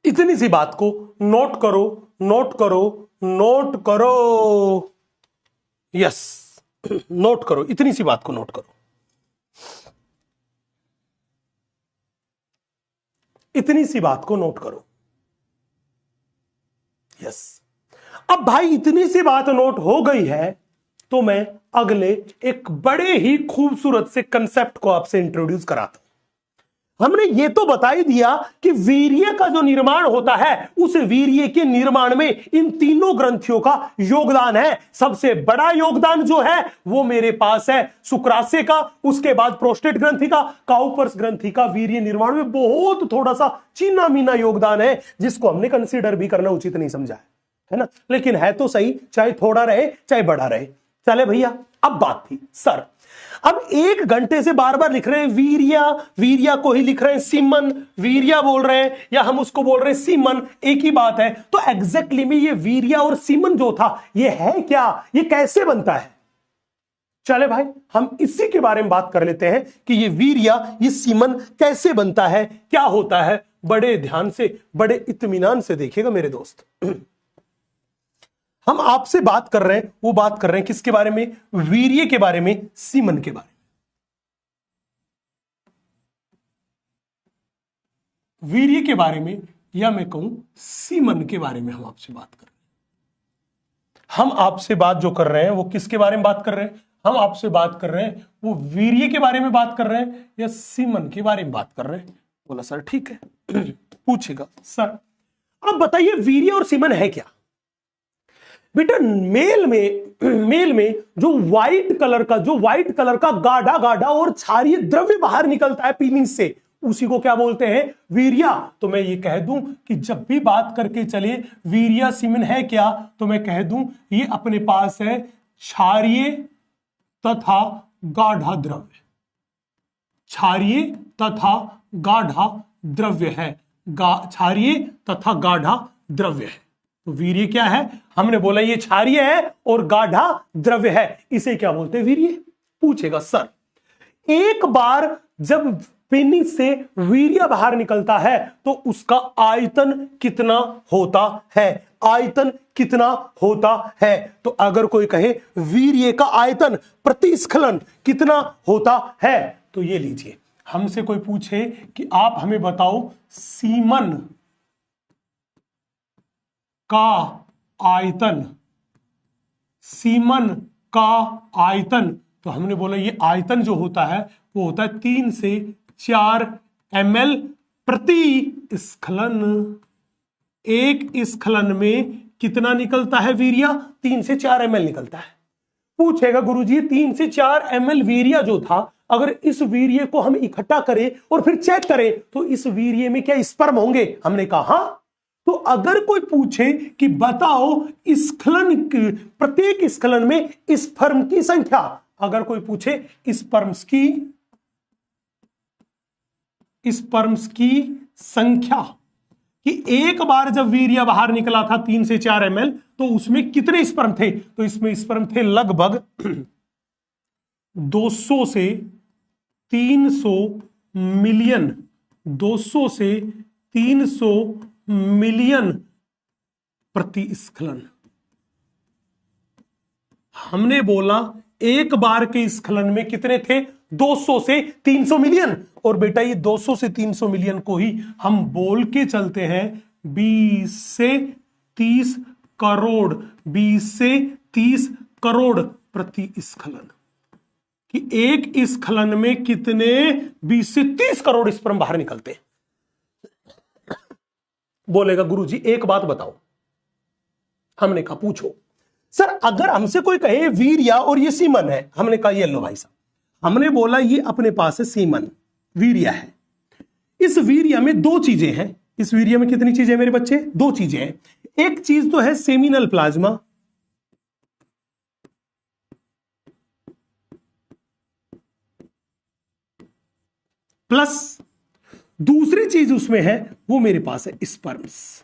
इतनी सी बात को नोट करो। यस, नोट करो, इतनी सी बात को नोट करो, इतनी सी बात को नोट करो। यस, अब भाई इतनी सी बात नोट हो गई है तो मैं अगले एक बड़े ही खूबसूरत से कंसेप्ट को आपसे इंट्रोड्यूस कराता हूं। हमने ये तो बता ही दिया कि वीर्य का जो निर्माण होता है, उस वीर्य के निर्माण में इन तीनों ग्रंथियों का योगदान है। सबसे बड़ा योगदान जो है वो मेरे पास है शुक्राशय का, उसके बाद प्रोस्टेट ग्रंथि का, काउपर्स ग्रंथि का वीर्य निर्माण में बहुत थोड़ा सा चीना मीना योगदान है, जिसको हमने कंसीडर भी करना उचित नहीं समझा है ना। लेकिन है तो सही, चाहे थोड़ा रहे चाहे बड़ा रहे। चले भैया, अब बात थी सर, अब 1 घंटे से बार बार लिख रहे हैं वीर्या को ही लिख रहे हैं सीमन, वीर्या बोल रहे हैं या हम उसको बोल रहे हैं सीमन, एक ही बात है। तो एग्जैक्टली में ये वीर्या और सीमन जो था ये है क्या, ये कैसे बनता है? चले भाई, हम इसी के बारे में बात कर लेते हैं कि ये वीर्या, ये सीमन कैसे बनता है, क्या होता है। बड़े ध्यान से, बड़े इत्मीनान से देखिएगा मेरे दोस्त। हम आपसे बात कर रहे हैं, वो बात कर रहे हैं किसके बारे में? वीर्य के बारे में, सीमन के बारे में। वीर्य के बारे में या मैं कहूं सीमन के बारे में हम आपसे बात कर रहे हैं। हम आपसे बात जो कर रहे हैं वो किसके बारे में बात कर रहे हैं? हम आपसे बात कर रहे हैं वो वीर्य के बारे में बात कर रहे हैं या सीमन के बारे में बात कर रहे हैं? बोला सर ठीक है। पूछेगा सर अब बताइए वीर्य और सीमन है क्या? बेटा मेल में जो व्हाइट कलर का गाढ़ा गाढ़ा और क्षारीय द्रव्य बाहर निकलता है पीनिस से, उसी को क्या बोलते हैं? वीर्या। तो मैं ये कह दूं कि जब भी बात करके चले वीर्या सीमन है क्या, तो मैं कह दूं ये अपने पास है क्षारीय तथा गाढ़ा द्रव्य, क्षारीय तथा गाढ़ा द्रव्य है, क्षारीय तथा गाढ़ा द्रव्य है। तो वीर्य क्या है? हमने बोला ये क्षारीय है और गाढ़ा द्रव्य है, इसे क्या बोलते हैं? वीर्य। पूछेगा सर एक बार जब पेनिस से वीर्य बाहर निकलता है तो उसका आयतन कितना होता है? आयतन कितना होता है? तो अगर कोई कहे वीर्य का आयतन प्रतिस्खलन कितना होता है, तो ये लीजिए, हमसे कोई पूछे कि आप हमें बताओ सीमन का आयतन, सीमन का आयतन, तो हमने बोला ये आयतन जो होता है वो होता है 3 से 4 ml प्रति स्खलन। एक स्खलन में कितना निकलता है वीर्या? 3 से 4 ml निकलता है। पूछेगा गुरुजी 3 से 4 ml वीर्या जो था, अगर इस वीर्य को हम इकट्ठा करें और फिर चेक करें तो इस वीर्य में क्या स्पर्म होंगे? हमने कहा हाँ। तो अगर कोई पूछे कि बताओ स्खलन, प्रत्येक स्खलन में स्पर्म की संख्या, अगर कोई पूछे स्पर्म्स की संख्या कि एक बार जब वीर्य बाहर निकला था 3 से 4 ml तो उसमें कितने स्पर्म थे? तो इसमें स्पर्म थे लगभग 200 से 300 मिलियन, 200 से 300 मिलियन प्रति स्खलन। हमने बोला एक बार के स्खलन में कितने थे? 200 से 300 मिलियन। और बेटा ये 200 से 300 मिलियन को ही हम बोल के चलते हैं 20 से 30 करोड़, 20 से 30 करोड़ प्रति स्खलन। कि एक स्खलन में कितने 20 से 30 करोड़ स्पर्म बाहर निकलते। बोलेगा गुरुजी एक बात बताओ। हमने कहा पूछो। सर अगर हमसे कोई कहे वीर्या और ये सीमन है, हमने कहा ये लो भाई साहब, हमने बोला ये अपने पास है सीमन, वीर्या है। इस वीर्या में दो चीजें हैं। इस वीर्या में कितनी चीजें मेरे बच्चे? दो चीजें हैं। एक चीज तो है सेमिनल प्लाज्मा, प्लस दूसरी चीज उसमें है वो मेरे पास है स्पर्म्स।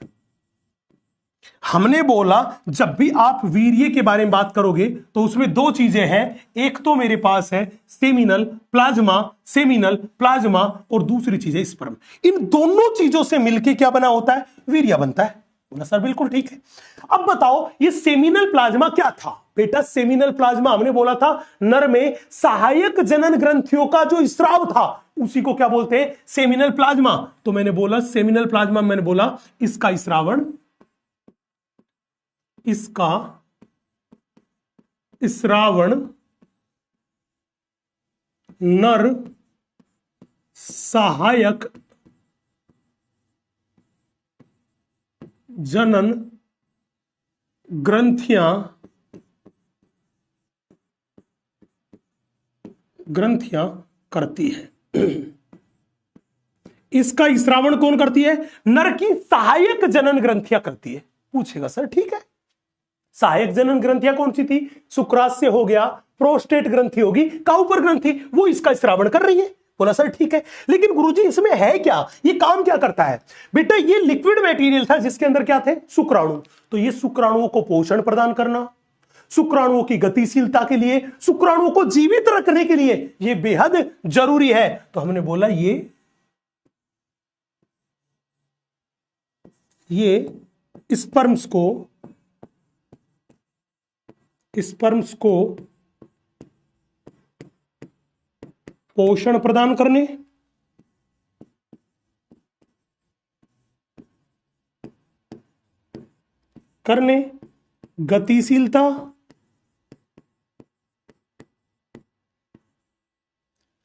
हमने बोला जब भी आप वीर्य के बारे में बात करोगे तो उसमें दो चीजें हैं। एक तो मेरे पास है सेमिनल प्लाज्मा और दूसरी चीज है स्पर्म। इन दोनों चीजों से मिलकर क्या बना होता है? वीर्य बनता है। बोला सर बिल्कुल ठीक है। अब बताओ ये सेमिनल प्लाज्मा क्या था? बेटा सेमिनल प्लाज्मा हमने बोला था नर में सहायक जनन ग्रंथियों का जो स्राव था उसी को क्या बोलते हैं? Seminal plasma. तो मैंने बोला सेमिनल प्लाज्मा, मैंने बोला इसका स्रावण नर सहायक जनन ग्रंथियां करती है। इसका स्रावण कौन करती है? नर की सहायक जनन ग्रंथियां करती है। पूछेगा सर ठीक है, सहायक जनन ग्रंथियां कौन सी थी? शुक्राशय हो गया, प्रोस्टेट ग्रंथि होगी, काउपर ग्रंथि, वो इसका स्रावण कर रही है। बोला सर ठीक है, लेकिन गुरुजी इसमें है क्या? ये काम क्या करता है? बेटा ये लिक्विड मटेरियल था जिसके अंदर क्या थे? शुक्राणु। तो ये शुक्राणुओं को पोषण प्रदान करना, शुक्राणुओं की गतिशीलता के लिए, शुक्राणुओं को जीवित रखने के लिए ये बेहद जरूरी है। तो हमने बोला ये स्पर्म्स को पोषण प्रदान करने गतिशीलता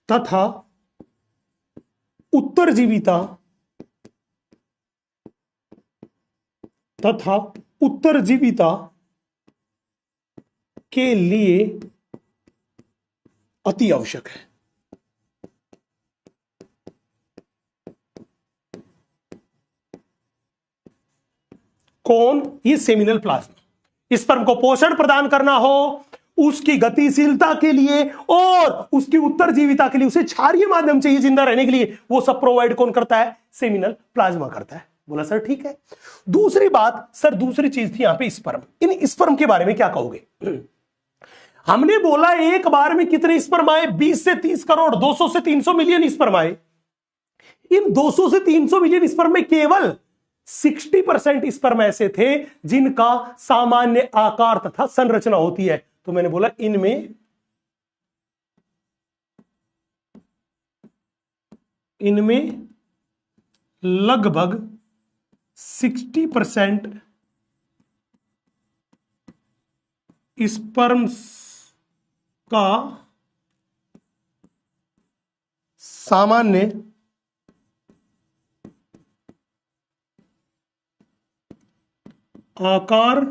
तथा उत्तरजीविता के लिए अति आवश्यक है। कौन? ये सेमिनल प्लाज्मा। स्पर्म को पोषण प्रदान करना हो, उसकी गतिशीलता के लिए और उसकी उत्तरजीविता के लिए, उसे क्षारीय माध्यम चाहिए जिंदा रहने के लिए, वो सब प्रोवाइड कौन करता है? सेमिनल प्लाज्मा करता है। बोला सर ठीक है। दूसरी बात सर, दूसरी चीज थी यहां पे स्पर्म। इन स्पर्म के बारे में क्या कहोगे? हमने बोला एक बार में कितने स्पर्म आए? 20 से 30 करोड़, 200 से 300 मिलियन स्पर्म आए। इन 200 से 300 मिलियन स्पर्म में केवल 60% स्पर्म ऐसे थे जिनका सामान्य आकार तथा संरचना होती है। तो मैंने बोला इनमें लगभग 60% स्पर्म्स का सामान्य आकार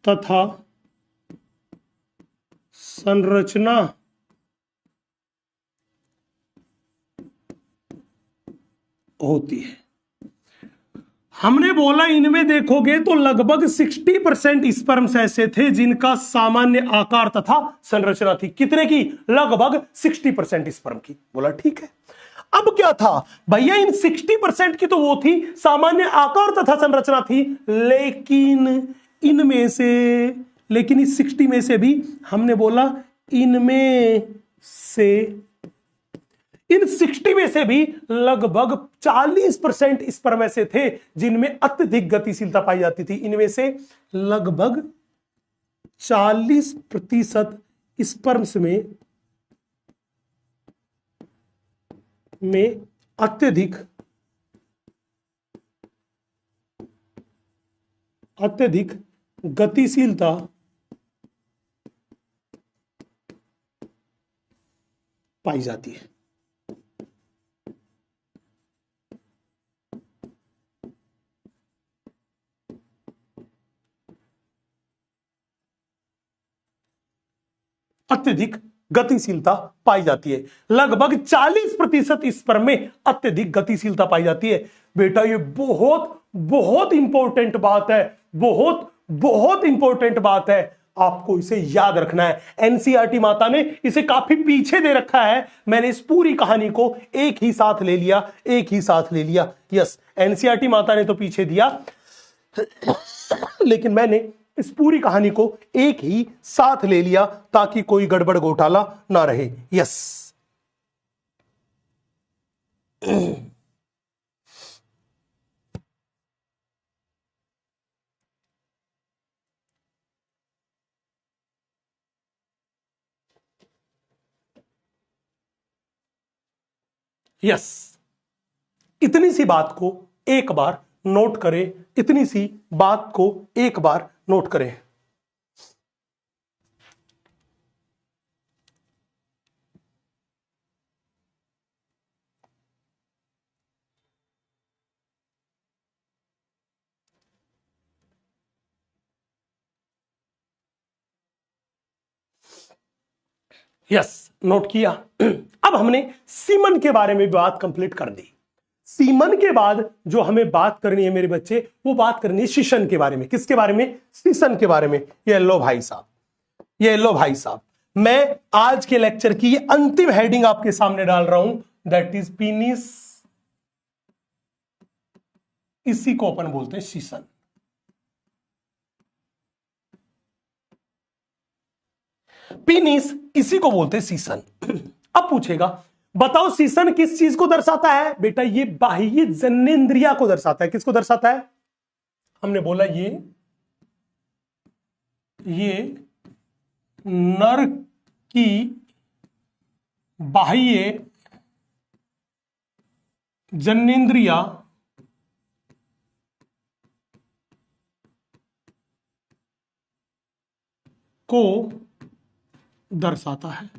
तथा संरचना होती है। हमने बोला इनमें देखोगे तो लगभग 60% स्पर्म्स ऐसे थे जिनका सामान्य आकार तथा संरचना थी। कितने की? लगभग 60% स्पर्म की। बोला ठीक है। अब क्या था भैया, इन 60% की तो वो थी, सामान्य आकार तथा संरचना थी, लेकिन इनमें से, लेकिन इस 60 में से भी हमने बोला इनमें से, इन 60 में से भी लगभग 40% स्पर्म ऐसे थे जिनमें अत्यधिक गतिशीलता पाई जाती थी। इनमें से लगभग 40% स्पर्म्स में अत्यधिक गतिशीलता पाई जाती है। अत्यधिक गतिशीलता पाई जाती है। लगभग 40% स्पर्म में अत्यधिक गतिशीलता पाई जाती है। बेटा ये बहुत बहुत इंपॉर्टेंट बात है, बहुत बहुत इंपॉर्टेंट बात है, आपको इसे याद रखना है। एनसीईआरटी माता ने इसे काफी पीछे दे रखा है, मैंने इस पूरी कहानी को एक ही साथ ले लिया। यस, एनसीईआरटी माता ने तो पीछे दिया, लेकिन मैंने इस पूरी कहानी को एक ही साथ ले लिया ताकि कोई गड़बड़ घोटाला ना रहे। यस, इतनी सी बात को एक बार नोट करें, इतनी सी बात को एक बार नोट करें। यस, नोट किया। अब हमने सीमन के बारे में बात कंप्लीट कर दी। सीमन के बाद जो हमें बात करनी है मेरे बच्चे, वो बात करनी है शीशन के बारे में। किसके बारे में? शीशन के बारे में। ये लो भाई साहब, मैं आज के लेक्चर की अंतिम हेडिंग आपके सामने डाल रहा हूं, दैट इज पीनिस। इसी को अपन बोलते हैं शीशन। पीनिस, इसी को बोलते हैं शीशन। अब पूछेगा बताओ शीशन किस चीज को दर्शाता है? बेटा ये बाह्य जननेंद्रिया को दर्शाता है। किसको दर्शाता है? हमने बोला ये नर की बाह्य जननेंद्रिया को दर्शाता है।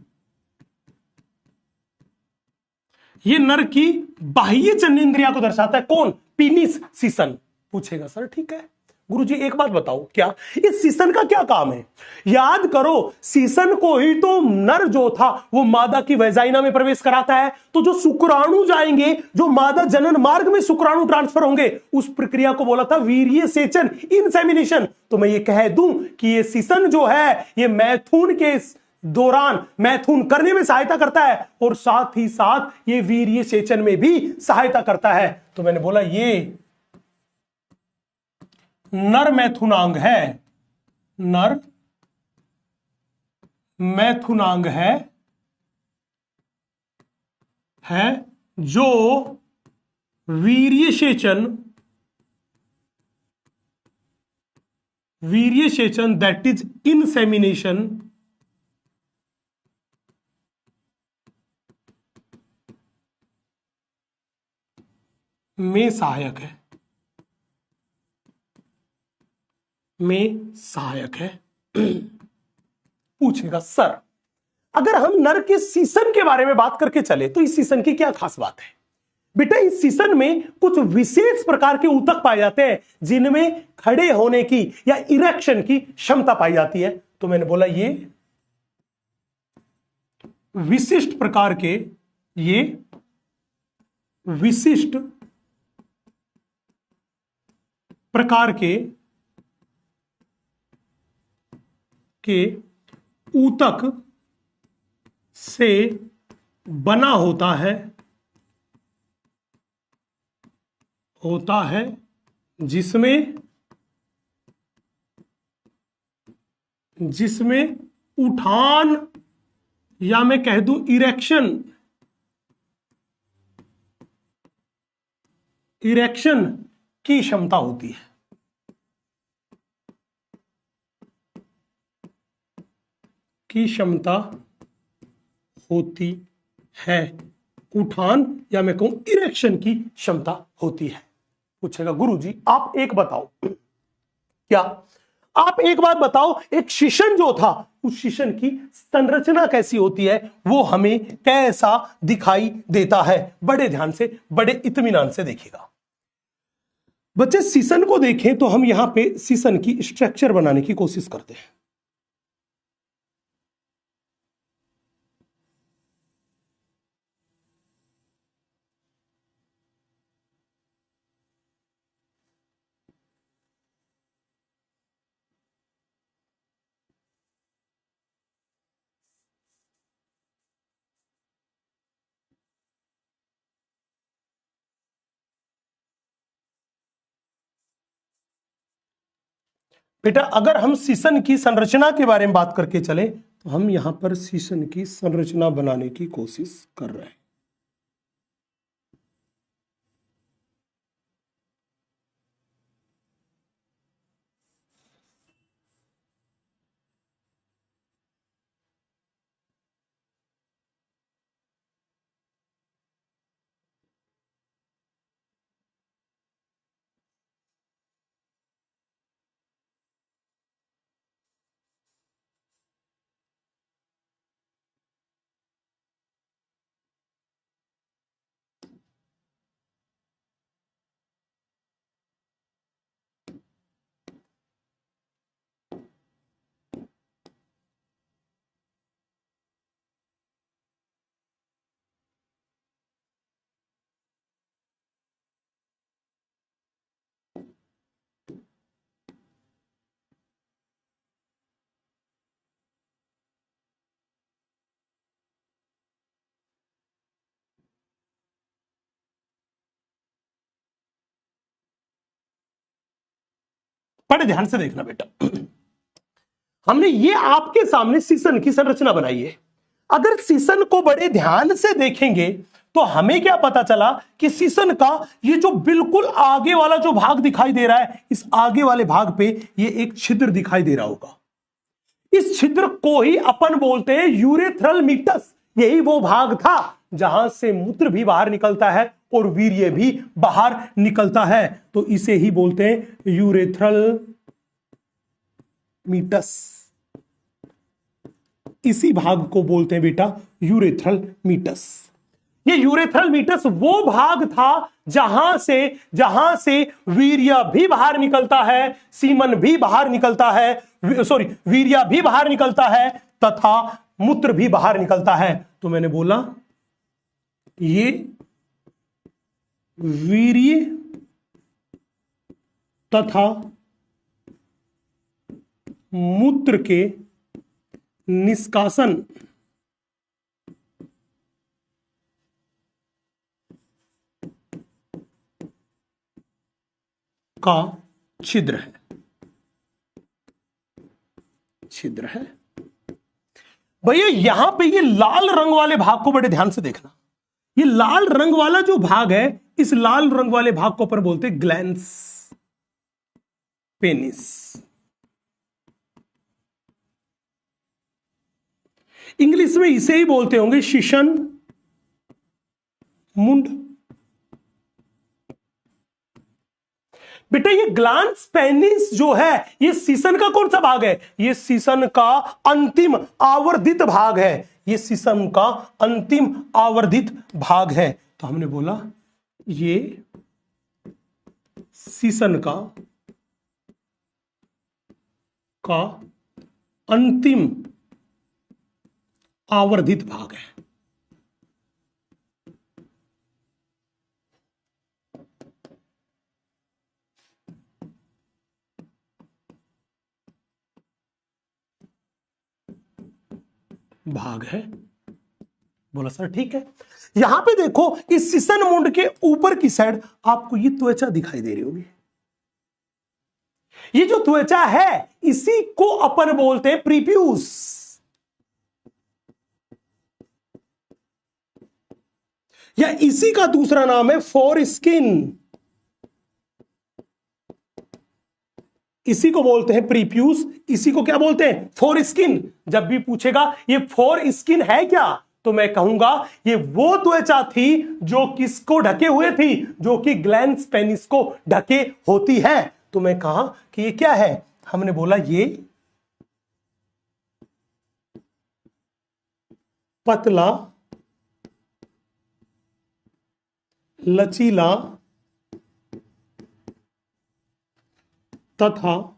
ये नर की बाह्य जननेंद्रिया को दर्शाता है। कौन? पीनिस, शीशन। पूछेगा सर ठीक है गुरुजी एक बात बताओ, क्या इस शीशन का क्या काम है? याद करो, शीशन को ही तो नर जो था वो मादा की वैजाइना में प्रवेश कराता है। तो जो शुक्राणु जाएंगे, जो मादा जनन मार्ग में शुक्राणु ट्रांसफर होंगे, उस प्रक्रिया को बोला था वीर्य सेचन, इंसेमिनेशन। तो मैं ये कह दूं कि ये शीशन जो है ये मैथुन के दौरान मैथुन करने में सहायता करता है और साथ ही साथ ये वीर्य सेचन में भी सहायता करता है। तो मैंने बोला ये नर मैथुनांग है, नर मैथुनांग है जो वीर्य सेचन दैट इज इंसेमिनेशन में सहायक है। पूछेगा सर अगर हम नर के सीसन के बारे में बात करके चले तो इस सीसन की क्या खास बात है बेटा? इस सीसन में कुछ विशेष प्रकार के ऊतक पाए जाते हैं जिनमें खड़े होने की या इरेक्शन की क्षमता पाई जाती है। तो मैंने बोला ये विशिष्ट प्रकार के, ये विशिष्ट प्रकार के ऊतक से बना होता है जिसमें उठान या मैं कह दूं इरेक्शन की क्षमता होती है। उठान या मैं कहूं इरेक्शन की क्षमता होती है। पूछेगा गुरुजी आप एक बताओ, क्या आप एक बात बताओ, एक शिशन जो था उस शिशन की संरचना कैसी होती है, वो हमें कैसा दिखाई देता है? बड़े ध्यान से, बड़े इत्मीनान से देखिएगा बच्चे। शिशन को देखें तो हम यहां पे शिशन की स्ट्रक्चर बनाने की कोशिश करते हैं। बेटा अगर हम सीसन की संरचना के बारे में बात करके चले तो हम यहां पर सीसन की संरचना बनाने की कोशिश कर रहे हैं। बड़े ध्यान से देखना बेटा, हमने ये आपके सामने सीसन की संरचना बनाई है। अगर सीसन को बड़े ध्यान से देखेंगे तो हमें क्या पता चला कि सीसन का ये जो बिल्कुल आगे वाला जो भाग दिखाई दे रहा है, इस आगे वाले भाग पे ये एक छिद्र दिखाई दे रहा होगा। इस छिद्र को ही अपन बोलते हैं यूरेथ्रल मीटस। यही वो भाग था जहां से मूत्र भी बाहर निकलता है और वीर्य भी बाहर निकलता है, तो इसे ही बोलते हैं यूरेथ्रल मीटस। इसी भाग को बोलते हैं बेटा यूरेथ्रल मीटस। ये यूरेथ्रल मीटस वो भाग था जहां से वीर्य भी बाहर निकलता है, सीमन भी बाहर निकलता है, वीर्य भी बाहर निकलता है तथा मूत्र भी बाहर निकलता है। तो मैंने बोला ये वीर्य तथा मूत्र के निष्कासन का छिद्र है। भैया यहां पे ये लाल रंग वाले भाग को बड़े ध्यान से देखना। ये लाल रंग वाला जो भाग है, इस लाल रंग वाले भाग को अपन बोलते हैं ग्लैंस पेनिस। इंग्लिश में इसे ही बोलते होंगे शिशन मुंड। बेटा ये ग्लैंस पेनिस जो है, ये सीसन का कौन सा भाग है? ये सीसन का अंतिम आवर्धित भाग है। ये शीशन का अंतिम आवर्धित भाग है। तो हमने बोला ये शीशन का अंतिम आवर्धित भाग है। बोला सर ठीक है। यहां पे देखो इस शीशन मुंड के ऊपर की साइड आपको ये त्वचा दिखाई दे रही होगी। ये जो त्वचा है इसी को अपन बोलते हैं प्रीप्यूस। या इसी का दूसरा नाम है फोर स्किन। इसी को बोलते हैं प्रीप्यूस, इसी को क्या बोलते हैं फोर स्किन। जब भी पूछेगा ये फोर स्किन है क्या, तो मैं कहूंगा ये वो त्वचा थी जो किसको ढके हुए थी, जो कि ग्लैंस पेनिस को ढके होती है। तो मैं कहा कि ये क्या है, हमने बोला ये पतला लचीला तथा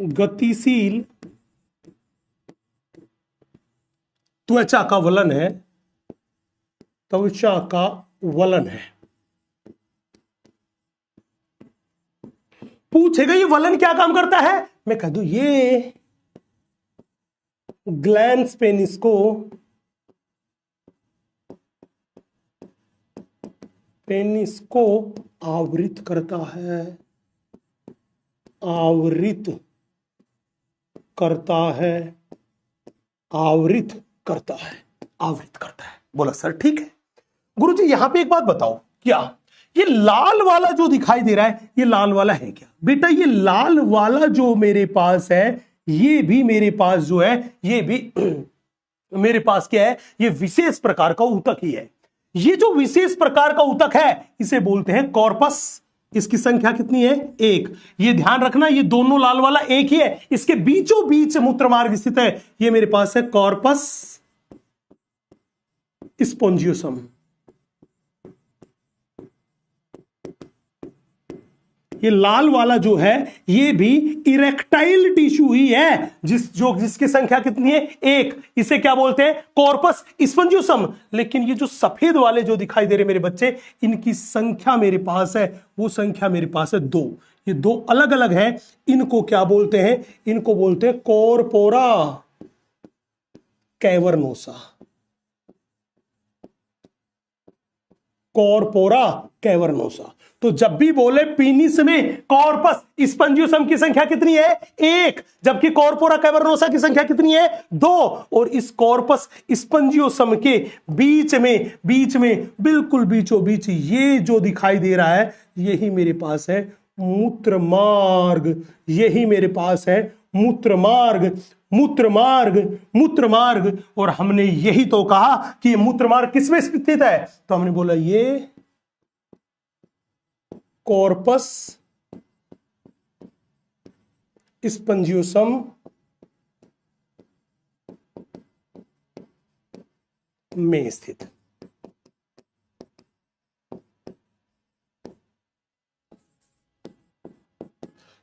गतिशील त्वचा का वलन है। त्वचा का वलन है। पूछेगा ये वलन क्या काम करता है, मैं कह दूं ये ग्लैंस पेनिस को आवृत करता है। आवृत करता है। आवृत करता है। आवृत करता है। बोला सर ठीक है। गुरुजी यहां पे एक बात बताओ, क्या ये लाल वाला जो दिखाई दे रहा है ये लाल वाला है क्या? बेटा ये लाल वाला जो मेरे पास है ये भी मेरे पास जो है ये भी मेरे पास क्या है, ये विशेष प्रकार का ऊतक ही है। ये जो विशेष प्रकार का ऊतक है इसे बोलते हैं कॉर्पस। इसकी संख्या कितनी है? एक। ये ध्यान रखना ये दोनों लाल वाला एक ही है। इसके बीचों बीच मूत्रमार्ग स्थित है। ये मेरे पास है कॉर्पस स्पोंजियोसम। ये लाल वाला जो है ये भी इरेक्टाइल टिश्यू ही है, जिसकी संख्या कितनी है? एक। इसे क्या बोलते हैं? कॉर्पस स्पोंजियोसम। लेकिन ये जो सफेद वाले जो दिखाई दे रहे मेरे बच्चे, इनकी संख्या मेरे पास है, वो संख्या मेरे पास है दो। ये दो अलग अलग है। इनको क्या बोलते हैं? इनको बोलते हैं कॉर्पोरा कैवर्नोसा। Corpora cavernosa. तो जब भी बोले पीनिस में कॉर्पस स्पोंजियोसम की संख्या कितनी है? एक। जबकि कॉर्पोरा कैवर्नोसा की संख्या कितनी है? दो। और इस कॉर्पस स्पोंजियोसम के बीच में बिल्कुल बीचों बीच ये जो दिखाई दे रहा है यही मेरे पास है मूत्रमार्ग। यही मेरे पास है मूत्रमार्ग। मूत्रमार्ग। और हमने यही तो कहा कि ये मूत्रमार्ग किसमें स्थित है, तो हमने बोला ये कॉर्पस स्पोंजियोसम में स्थित।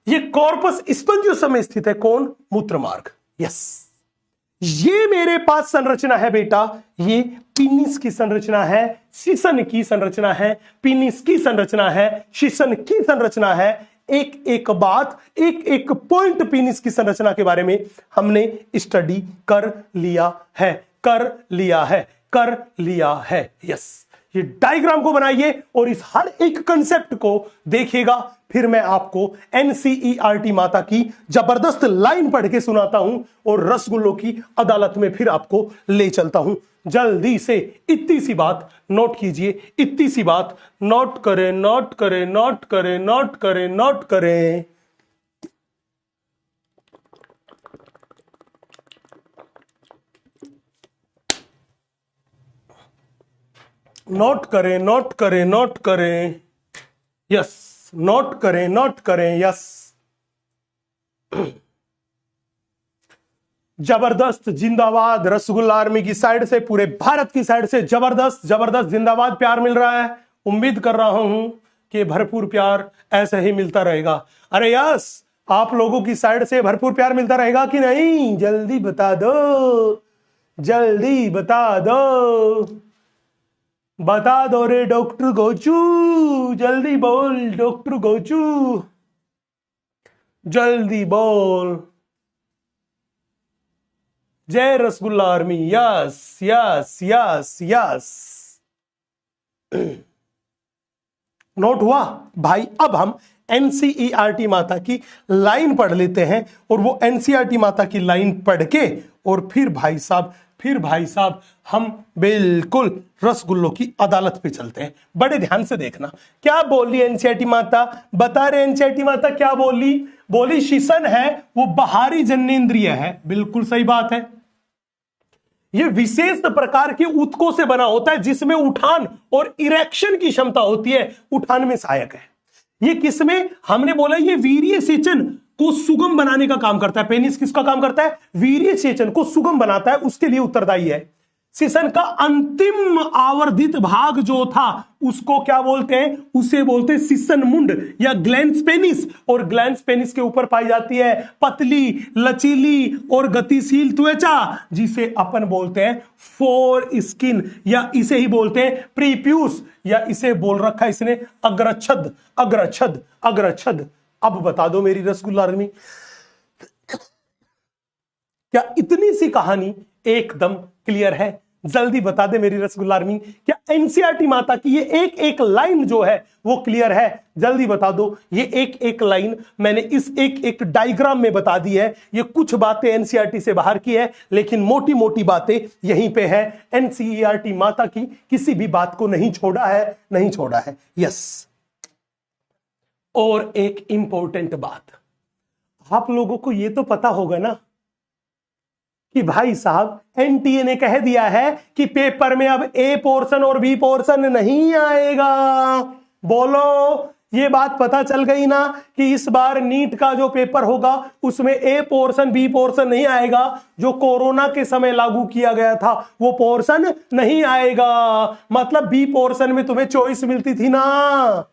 ये कॉर्पस स्पोंजियोसम में स्थित है। कौन? मूत्रमार्ग। यस। ये मेरे पास संरचना है बेटा, ये पीनिस की संरचना है, शीशन की संरचना है, पीनिस की संरचना है, शीशन की संरचना है। एक एक बात, एक एक पॉइंट पीनिस की संरचना के बारे में हमने स्टडी कर लिया है। यस। ये डायग्राम को बनाइए और इस हर एक कंसेप्ट को देखिएगा। फिर मैं आपको एनसीईआरटी माता की जबरदस्त लाइन पढ़ के सुनाता हूं और रसगुल्लों की अदालत में फिर आपको ले चलता हूं। जल्दी से इतनी सी बात नोट कीजिए, इतनी सी बात नोट करें। नोट करें। यस। नोट करें। यस। जबरदस्त जिंदाबाद रसगुल्ला आर्मी की साइड से, पूरे भारत की साइड से जबरदस्त जबरदस्त जिंदाबाद प्यार मिल रहा है। उम्मीद कर रहा हूं कि भरपूर प्यार ऐसे ही मिलता रहेगा। अरे यस, आप लोगों की साइड से भरपूर प्यार मिलता रहेगा कि नहीं? जल्दी बता दो, जल्दी बता दो, बता दो रे डॉक्टर गोचू, जल्दी बोल डॉक्टर गोचू, जल्दी बोल। जय rasgulla army. Yes yes yes yes. Note हुआ भाई? अब हम एनसीईआरटी माता की लाइन पढ़ लेते हैं और वो एनसीईआरटी माता की लाइन पढ़ के और फिर भाई साहब हम बिल्कुल रसगुल्लों की अदालत पे चलते हैं। बड़े ध्यान से देखना क्या बोली एनसीईआरटी माता। बता रहे एनसीईआरटी माता क्या बोली? बोली शिशन है वो बाहरी जननेंद्रिय है। बिल्कुल सही बात है। यह विशेष प्रकार के ऊतकों से बना होता है जिसमें उठान और इरेक्शन की क्षमता होती है, उठान में सहायक है। ये किसमें? हमने बोला ये वीर्य सेचन को सुगम बनाने का काम करता है। पेनिस किसका काम करता है? वीर्य सेचन को सुगम बनाता है, उसके लिए उत्तरदायी है। शिशन का अंतिम आवर्धित भाग जो था उसको क्या बोलते हैं? उसे बोलते हैं शिशन मुंड या ग्लैंस पेनिस। और ग्लैंस पेनिस के ऊपर पाई जाती है पतली, लचीली और गतिशील त्वचा जिसे अपन बोलते हैं फोर स्किन, या इसे ही बोलते हैं प्रीप्यूस, या इसे बोल रखा है इसने अग्रछद अग्रछद अग्रछद। अब बता दो मेरी रसगुल्ला आर्मी, क्या इतनी सी कहानी एकदम क्लियर है? जल्दी बता दे मेरी रसगुल्ला आर्मी, क्या एनसीईआरटी माता की ये एक एक लाइन जो है वो क्लियर है? जल्दी बता दो। ये एक एक लाइन मैंने इस एक एक डायग्राम में बता दी है। ये कुछ बातें एनसीईआरटी से बाहर की है लेकिन मोटी मोटी बातें यहीं पे है। एनसीईआरटी माता की किसी भी बात को नहीं छोड़ा है, नहीं छोड़ा है। यस, और एक इंपॉर्टेंट बात, आप लोगों को ये तो पता होगा ना कि भाई साहब एनटीए ने कह दिया है कि पेपर में अब ए पोर्शन और बी पोर्शन नहीं आएगा। बोलो, ये बात पता चल गई ना कि इस बार नीट का जो पेपर होगा उसमें ए पोर्शन बी पोर्शन नहीं आएगा। जो कोरोना के समय लागू किया गया था वो पोर्शन नहीं आएगा। मतलब बी पोर्शन में तुम्हें चॉइस मिलती थी ना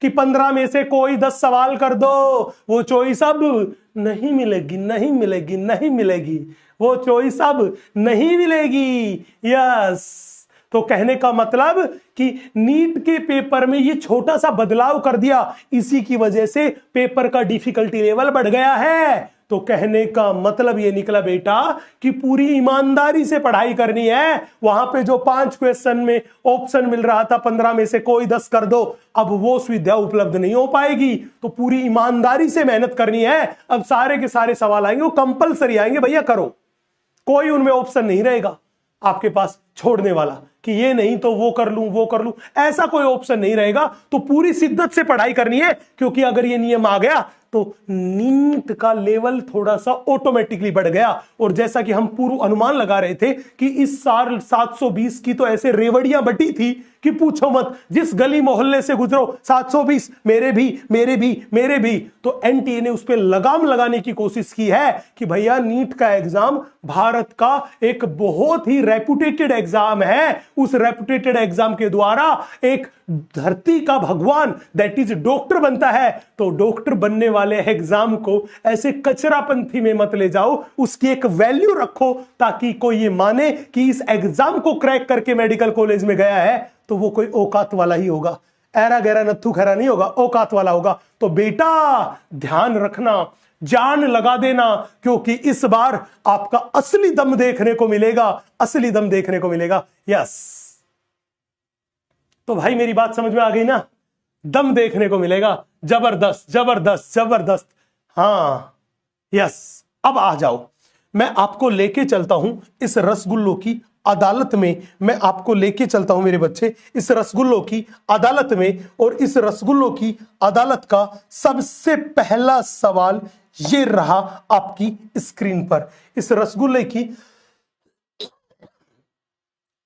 कि 15 में से कोई 10 सवाल कर दो, वो चॉइस अब नहीं मिलेगी, नहीं मिलेगी, नहीं मिलेगी, वो चॉइस अब नहीं मिलेगी। यस, तो कहने का मतलब कि नीट के पेपर में ये छोटा सा बदलाव कर दिया, इसी की वजह से पेपर का डिफिकल्टी लेवल बढ़ गया है। तो कहने का मतलब ये निकला बेटा कि पूरी ईमानदारी से पढ़ाई करनी है। वहां पे जो 5 क्वेश्चन में ऑप्शन मिल रहा था 15 में से कोई 10 कर दो, अब वो सुविधा उपलब्ध नहीं हो पाएगी। तो पूरी ईमानदारी से मेहनत करनी है। अब सारे के सारे सवाल आएंगे वो कंपलसरी आएंगे, भैया करो। कोई उनमें ऑप्शन नहीं रहेगा आपके पास छोड़ने वाला कि ये नहीं तो वो कर लूं, वो कर लूं, ऐसा कोई ऑप्शन नहीं रहेगा। तो पूरी शिद्दत से पढ़ाई करनी है, क्योंकि अगर ये नियम आ गया तो नीट का लेवल थोड़ा सा ऑटोमेटिकली बढ़ गया। और जैसा कि हम पूर्व अनुमान लगा रहे थे कि इस साल 720 की तो ऐसे रेवड़ियां बटी थी कि पूछो मत। जिस गली मोहल्ले से गुजरो 720 मेरे भी, मेरे भी, मेरे भी। तो एनटीए ने उस पर लगाम लगाने की कोशिश की है कि भैया नीट का एग्जाम भारत का एक बहुत ही रेपुटेटेड एग्जाम है। उस रेपुटेटेड एग्जाम के द्वारा एक धरती का भगवान दैट इज डॉक्टर बनता है। तो डॉक्टर बनने वाले एग्जाम को ऐसे कचरापंथी में मत ले जाओ, उसकी एक वैल्यू रखो ताकि कोई ये माने कि इस एग्जाम को क्रैक करके मेडिकल कॉलेज में गया है तो वो कोई औकात वाला ही होगा, ऐरा गैरा नत्थू खैरा नहीं होगा, औकात वाला होगा। तो बेटा ध्यान रखना, जान लगा देना, क्योंकि इस बार आपका असली दम देखने को मिलेगा, असली दम देखने को मिलेगा। यस, तो भाई मेरी बात समझ में आ गई ना? दम देखने को मिलेगा, जबरदस्त जबरदस्त जबरदस्त। हाँ यस, अब आ जाओ, मैं आपको लेके चलता हूं इस रसगुल्लों की अदालत में। मैं आपको लेके चलता हूं मेरे बच्चे इस रसगुल्लों की अदालत में। और इस रसगुल्लों की अदालत का सबसे पहला सवाल ये रहा आपकी स्क्रीन पर। इस रसगुल्ले की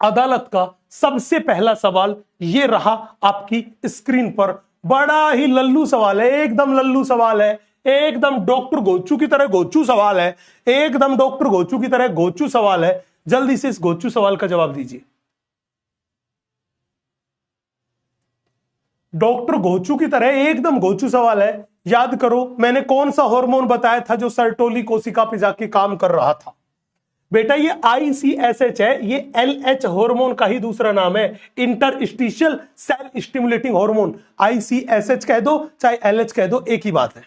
अदालत का सबसे पहला सवाल ये रहा आपकी स्क्रीन पर। बड़ा ही लल्लू सवाल है, एकदम लल्लू सवाल है। एकदम डॉक्टर गोचू की तरह गोचू सवाल है, एकदम डॉक्टर गोचू की तरह गोचू सवाल है। जल्दी से इस गोचू सवाल का जवाब दीजिए। डॉक्टर गोचू की तरह एकदम गोचू सवाल है। याद करो मैंने कौन सा हार्मोन बताया था जो सर्टोली कोशिका पे जाके काम कर रहा था। बेटा ये ICSH है, ये LH हार्मोन का ही दूसरा नाम है, interstitial cell stimulating hormone. ICSH कह दो चाहे LH कह दो, एक ही बात है।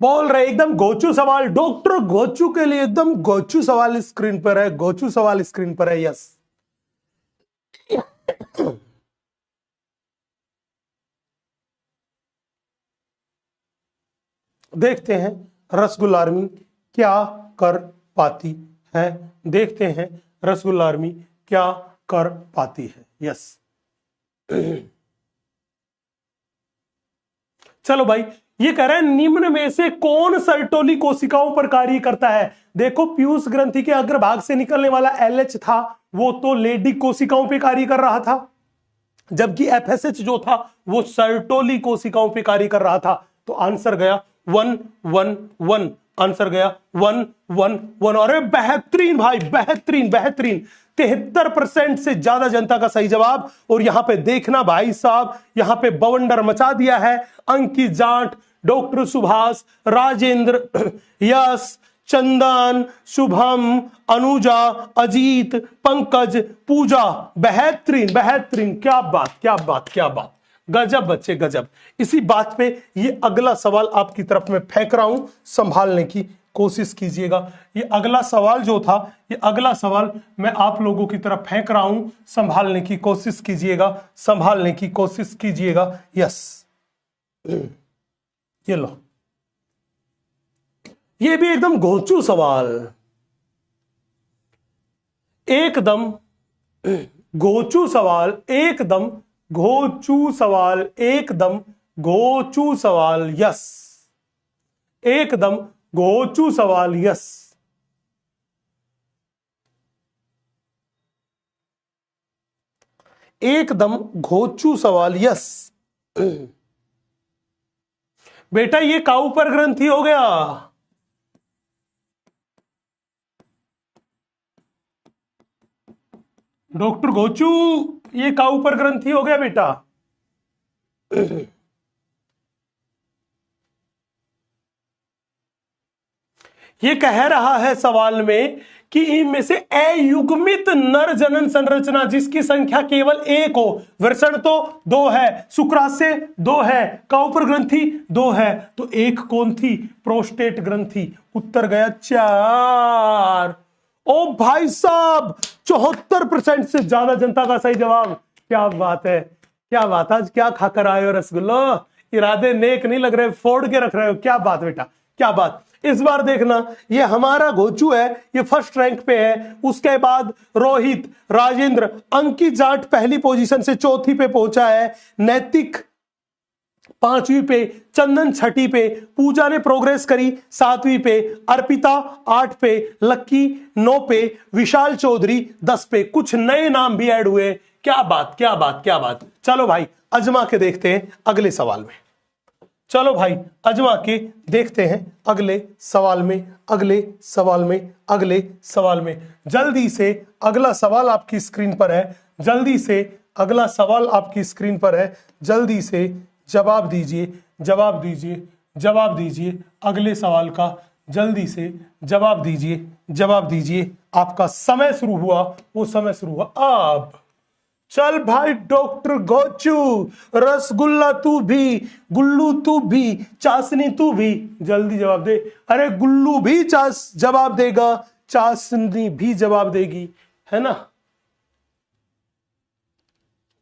बोल रहे एकदम गोचू सवाल, डॉक्टर गोचू के लिए एकदम गोचू सवाल स्क्रीन पर है, गोचू सवाल स्क्रीन पर है। यस देखते हैं रसगुल्ला आर्मी क्या कर पाती है, देखते हैं रसगुल्ला आर्मी क्या कर पाती है। यस चलो भाई, ये कह रहा है निम्न में से कौन सर्टोली कोशिकाओं पर कार्य करता है। देखो पीयूष ग्रंथि के अग्रभाग से निकलने वाला LH था वो तो लेडिक कोशिकाओं पे कार्य कर रहा था, जबकि FSH जो था वो सर्टोली कोशिकाओं पे कार्य कर रहा था। तो आंसर गया 1 1 1, आंसर गया 1 1 1। अरे बेहतरीन भाई, बेहतरीन बेहतरीन, 73% से ज्यादा जनता का सही जवाब। और यहां पे देखना भाई साहब, यहां पे बवंडर मचा दिया है। अंकित जाट, डॉक्टर सुभाष, राजेंद्र, यश, चंदन, शुभम, अनुजा, अजीत, पंकज, पूजा, बेहतरीन बेहतरीन, क्या बात क्या बात क्या बात, गजब बच्चे गजब। इसी बात पे ये अगला सवाल आपकी तरफ में फेंक रहा हूं, संभालने की कोशिश कीजिएगा। ये अगला सवाल जो था, ये अगला सवाल मैं आप लोगों की तरफ फेंक रहा हूं, संभालने की कोशिश कीजिएगा, संभालने की कोशिश कीजिएगा। यस ये लो, ये भी एकदम घोंचू सवाल, एकदम घोंचू सवाल, एकदम घोंचू सवाल, एकदम घोंचू सवाल। यस एकदम घोंचू सवाल। यस एकदम घोंचू सवाल। यस बेटा ये काउपर ग्रंथि हो गया, डॉक्टर घोचू ये काउपर ग्रंथि हो गया बेटा। ये कह रहा है सवाल में कि इनमें से अयुग्मित नर जनन संरचना जिसकी संख्या केवल 1 हो, वृषण तो 2 है, शुक्राशय 2 है, काउपर ग्रंथि 2 है, तो एक कौन थी, प्रोस्टेट ग्रंथि। उत्तर गया 4। ओ भाई साहब 74% से ज्यादा जनता का सही जवाब। क्या बात है, क्या बात, आज क्या खाकर आए हो रसगुल्लो, इरादे नेक नहीं लग रहे, फोड़ के रख रहे हो। क्या बात बेटा, क्या बात। इस बार देखना ये हमारा घोचू है, ये फर्स्ट रैंक पे है। उसके बाद रोहित, राजेंद्र, अंकित जाट पहली पोजीशन से चौथी पे पहुंचा है, नैतिक 5वीं पे, चंदन 6ठी पे, पूजा ने प्रोग्रेस करी 7वीं पे, अर्पिता 8 पे, लक्की 9 पे, विशाल चौधरी 10 पे। कुछ नए नाम भी ऐड हुए। क्या बात क्या बात क्या बात। चलो भाई अजमा के देखते हैं अगले सवाल में, चलो भाई अजमा के देखते हैं अगले सवाल में, अगले सवाल में, अगले सवाल में। जल्दी से अगला सवाल आपकी स्क्रीन पर है, जल्दी से अगला सवाल आपकी स्क्रीन पर है, जल्दी से जवाब दीजिए, जवाब दीजिए, जवाब दीजिए अगले सवाल का, जल्दी से जवाब दीजिए, जवाब दीजिए। आपका समय शुरू हुआ, वो समय शुरू हुआ अब। चल भाई डॉक्टर गोचू, रसगुल्ला तू भी, गुल्लू तू भी, चाशनी तू भी, जल्दी जवाब दे। अरे गुल्लू भी जवाब देगा, चाशनी भी जवाब देगी, है ना।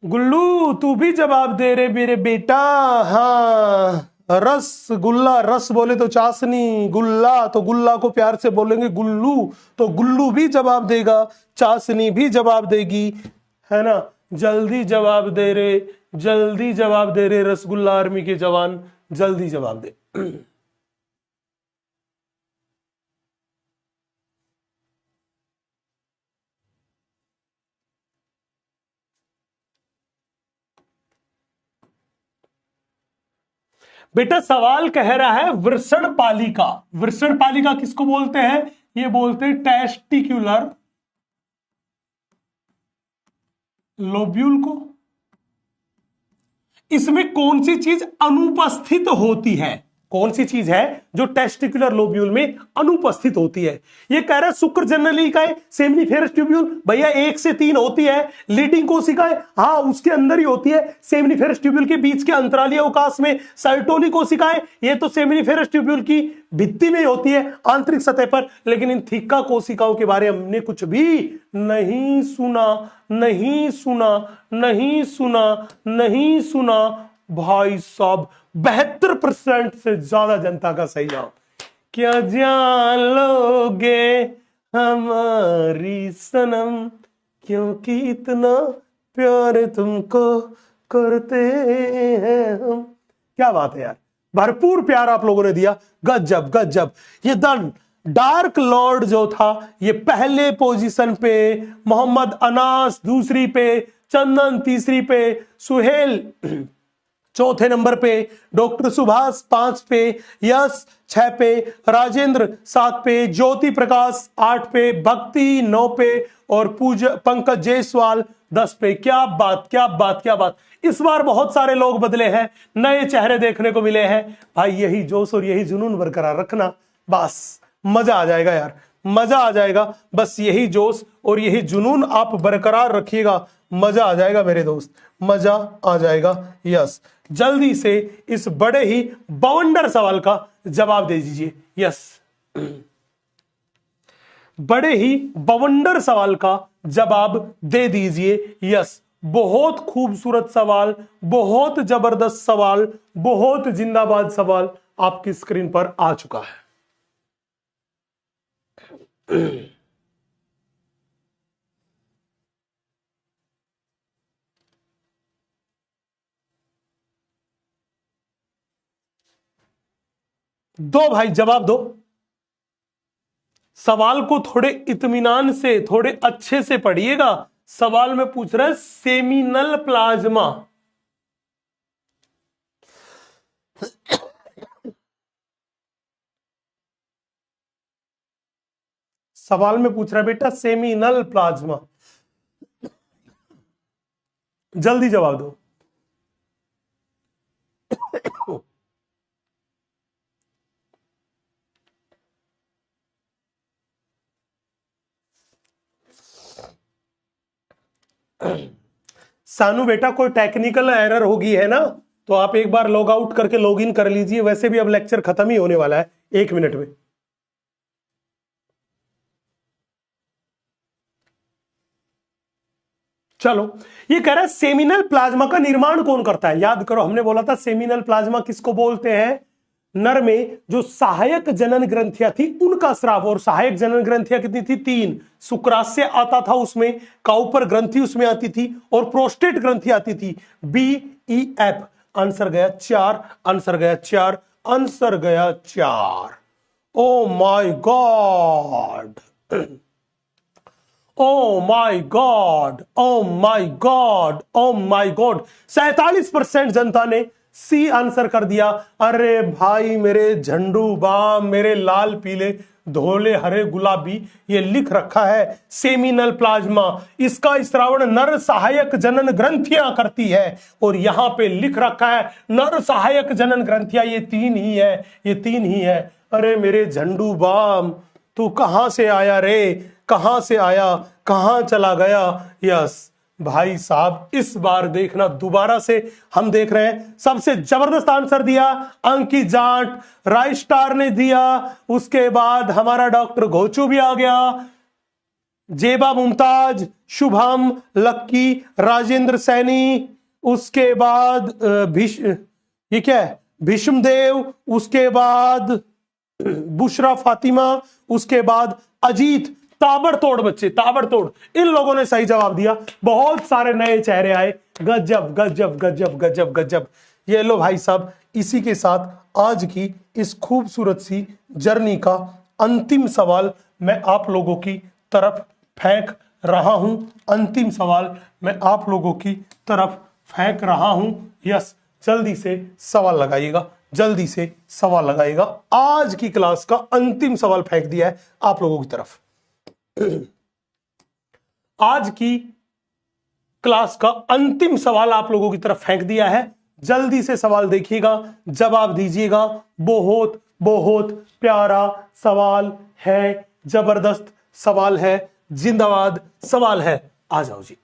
गुल्लू तू भी जवाब दे रे मेरे बेटा। हाँ रसगुल्ला, रस बोले तो चाशनी, गुल्ला तो गुल्ला को प्यार से बोलेंगे गुल्लू, तो गुल्लू भी जवाब देगा, चाशनी भी जवाब देगी, है ना। जल्दी जवाब दे रे, जल्दी जवाब दे रे रसगुल्ला आर्मी के जवान, जल्दी जवाब दे। बेटा सवाल कह रहा है वृषण पालिका। वृषण पालिका किसको बोलते हैं? ये बोलते हैं टेस्टिक्युलर लोब्यूल को। इसमें कौन सी चीज अनुपस्थित होती है? कौन सी चीज है जो टेस्टिकुलर लोब्यूल में अनुपस्थित होती है? ये कह रहा है शुक्र जनरली इकाई सेमिनिफेरस ट्यूब्यूल। भैया 1 से 3 होती है। लीडिंग कोशिकाएं, हाँ उसके अंदर ही होती है, सेमिनिफेरस ट्यूब्यूल के बीच के अंतरालीय अवकाश में। सर्टोनी कोशिकाएं, ये तो सेमिनिफेरस ट्यूब्यूल की भित्ति में होती है, आंतरिक सतह पर। लेकिन इन थीका कोशिकाओं के बारे में हमने कुछ भी नहीं सुना, नहीं सुना, नहीं सुना, नहीं सुना। भाई साहब 72% से ज्यादा जनता का सही जवाब। क्या जान लोगे हमारी सनम, क्योंकि इतना प्यार तुमको करते हैं हम। क्या बात है यार, भरपूर प्यार आप लोगों ने दिया। गजब गजब। ये डार्क लॉर्ड जो था ये पहले पोजीशन पे, मोहम्मद अनास दूसरी पे, चंदन तीसरी पे, सुहेल चौथे नंबर पे, डॉक्टर सुभाष 5 पे, यश 6 पे, राजेंद्र 7 पे, ज्योति प्रकाश 8 पे, भक्ति 9 पे और पंकज जायसवाल 10 पे। क्या बात, क्या बात, क्या बात। इस बार बहुत सारे लोग बदले हैं, नए चेहरे देखने को मिले हैं। भाई यही जोश और यही जुनून बरकरार रखना, बस मजा आ जाएगा यार, मजा आ जाएगा। बस यही जोश और यही जुनून आप बरकरार रखिएगा, मजा आ जाएगा मेरे दोस्त, मजा आ जाएगा। यस, जल्दी से इस बड़े ही बवंडर सवाल का जवाब दे दीजिए। यस, बड़े ही बवंडर सवाल का जवाब दे दीजिए। यस, बहुत खूबसूरत सवाल, बहुत जबरदस्त सवाल, बहुत जिंदाबाद सवाल आपकी स्क्रीन पर आ चुका है। दो भाई, जवाब दो। सवाल को थोड़े इत्मीनान से, थोड़े अच्छे से पढ़िएगा। सवाल में पूछ रहा है सेमिनल प्लाज्मा। सवाल में पूछ रहा है बेटा सेमिनल प्लाज्मा, जल्दी जवाब दो। सानू बेटा कोई टेक्निकल एरर होगी है ना, तो आप एक बार लॉग आउट करके लॉग इन कर लीजिए। वैसे भी अब लेक्चर खत्म ही होने वाला है 1 मिनट में। चलो, ये कह रहा है सेमिनल प्लाज्मा का निर्माण कौन करता है? याद करो, हमने बोला था सेमिनल प्लाज्मा किसको बोलते हैं? नर में जो सहायक जनन ग्रंथियां थी उनका स्राव। और सहायक जनन ग्रंथियां कितनी थी? 3। शुक्राशय आता था उसमें, काउपर ग्रंथि उसमें आती थी और प्रोस्टेट ग्रंथि आती थी। BEF आंसर गया 4, आंसर गया 4, आंसर गया 4। Oh my God, oh my God, oh my God, oh my God. 47% जनता ने सी आंसर कर दिया। अरे भाई मेरे झंडू बाम, मेरे लाल पीले धोले हरे गुलाबी, ये लिख रखा है सेमिनल प्लाज्मा। इसका स्रावण नर सहायक जनन ग्रंथियां करती है। और यहां पे लिख रखा है नर सहायक जनन ग्रंथियां, ये 3 ही है, ये 3 ही है। अरे मेरे झंडू बाम, तू कहां से आया रे, कहां से आया, कहां चला गया? यस भाई साहब, इस बार देखना दोबारा से हम देख रहे हैं। सबसे जबरदस्त आंसर दिया अंकित जाट, राय स्टार ने दिया। उसके बाद हमारा डॉक्टर घोचू भी आ गया, जेबा मुमताज, शुभम, लक्की, राजेंद्र सैनी। उसके बाद ये क्या है, भीष्मदेव। उसके बाद बुशरा फातिमा। उसके बाद अजीत। ताबड़तोड़ बच्चे, ताबड़तोड़। इन लोगों ने सही जवाब दिया। बहुत सारे नए चेहरे आए। गजब गजब गजब गजब गजब। ये लो भाई साहब, इसी के साथ आज की इस खूबसूरत सी जर्नी का अंतिम सवाल मैं आप लोगों की तरफ फेंक रहा हूं। अंतिम सवाल मैं आप लोगों की तरफ फेंक रहा हूं। यस, जल्दी से सवाल लगाइएगा, जल्दी से सवाल लगाएगा। आज की क्लास का अंतिम सवाल फेंक दिया है आप लोगों की तरफ। आज की क्लास का अंतिम सवाल आप लोगों की तरफ फेंक दिया है। जल्दी से सवाल देखिएगा, जवाब दीजिएगा। बहुत बहुत प्यारा सवाल है, जबरदस्त सवाल है, जिंदाबाद सवाल है। आ जाओ जी।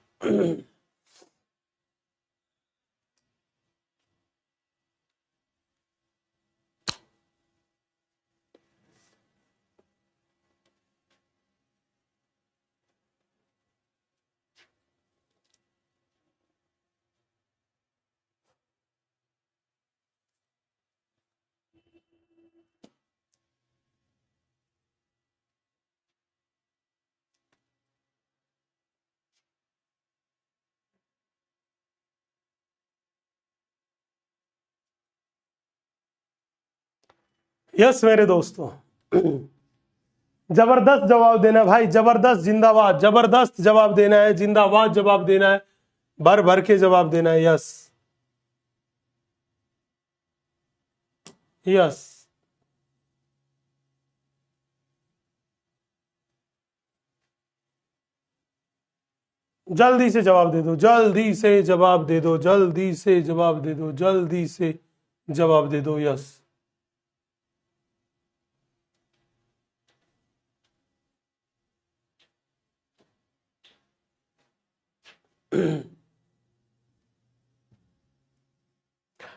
यस मेरे दोस्तों, जबरदस्त जवाब देना है भाई, जबरदस्त, जिंदाबाद, जबरदस्त जवाब देना है, जिंदाबाद जवाब देना है, भर भर के जवाब देना है। यस यस, जल्दी से जवाब दे दो, जल्दी से जवाब दे दो, जल्दी से जवाब दे दो, जल्दी से जवाब दे दो। यस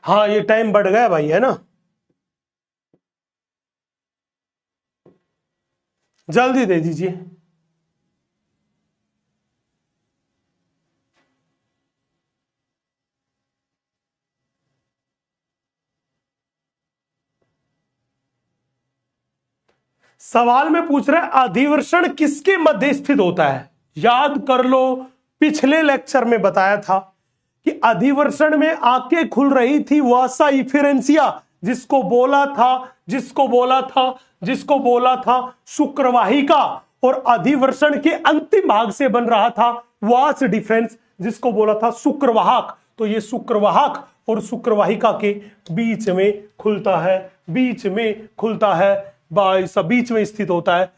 हाँ, ये टाइम बढ़ गया भाई, है ना। जल्दी दे दीजिए। सवाल में पूछ रहा है अधिवर्षण किसके मध्य स्थित होता है। याद कर लो, पिछले लेक्चर में बताया था कि अधिवर्षण में आंखें खुल रही थी वासा इफेरेंसिया, जिसको बोला था शुक्रवाहिका, और अधिवर्षण के अंतिम भाग से बन रहा था वास डिफरेंस, जिसको बोला था शुक्रवाहक। तो ये शुक्रवाहक और शुक्रवाहिका के बीच में खुलता है, बीच में खुलता है भाई सब, बीच में स्थित होता है।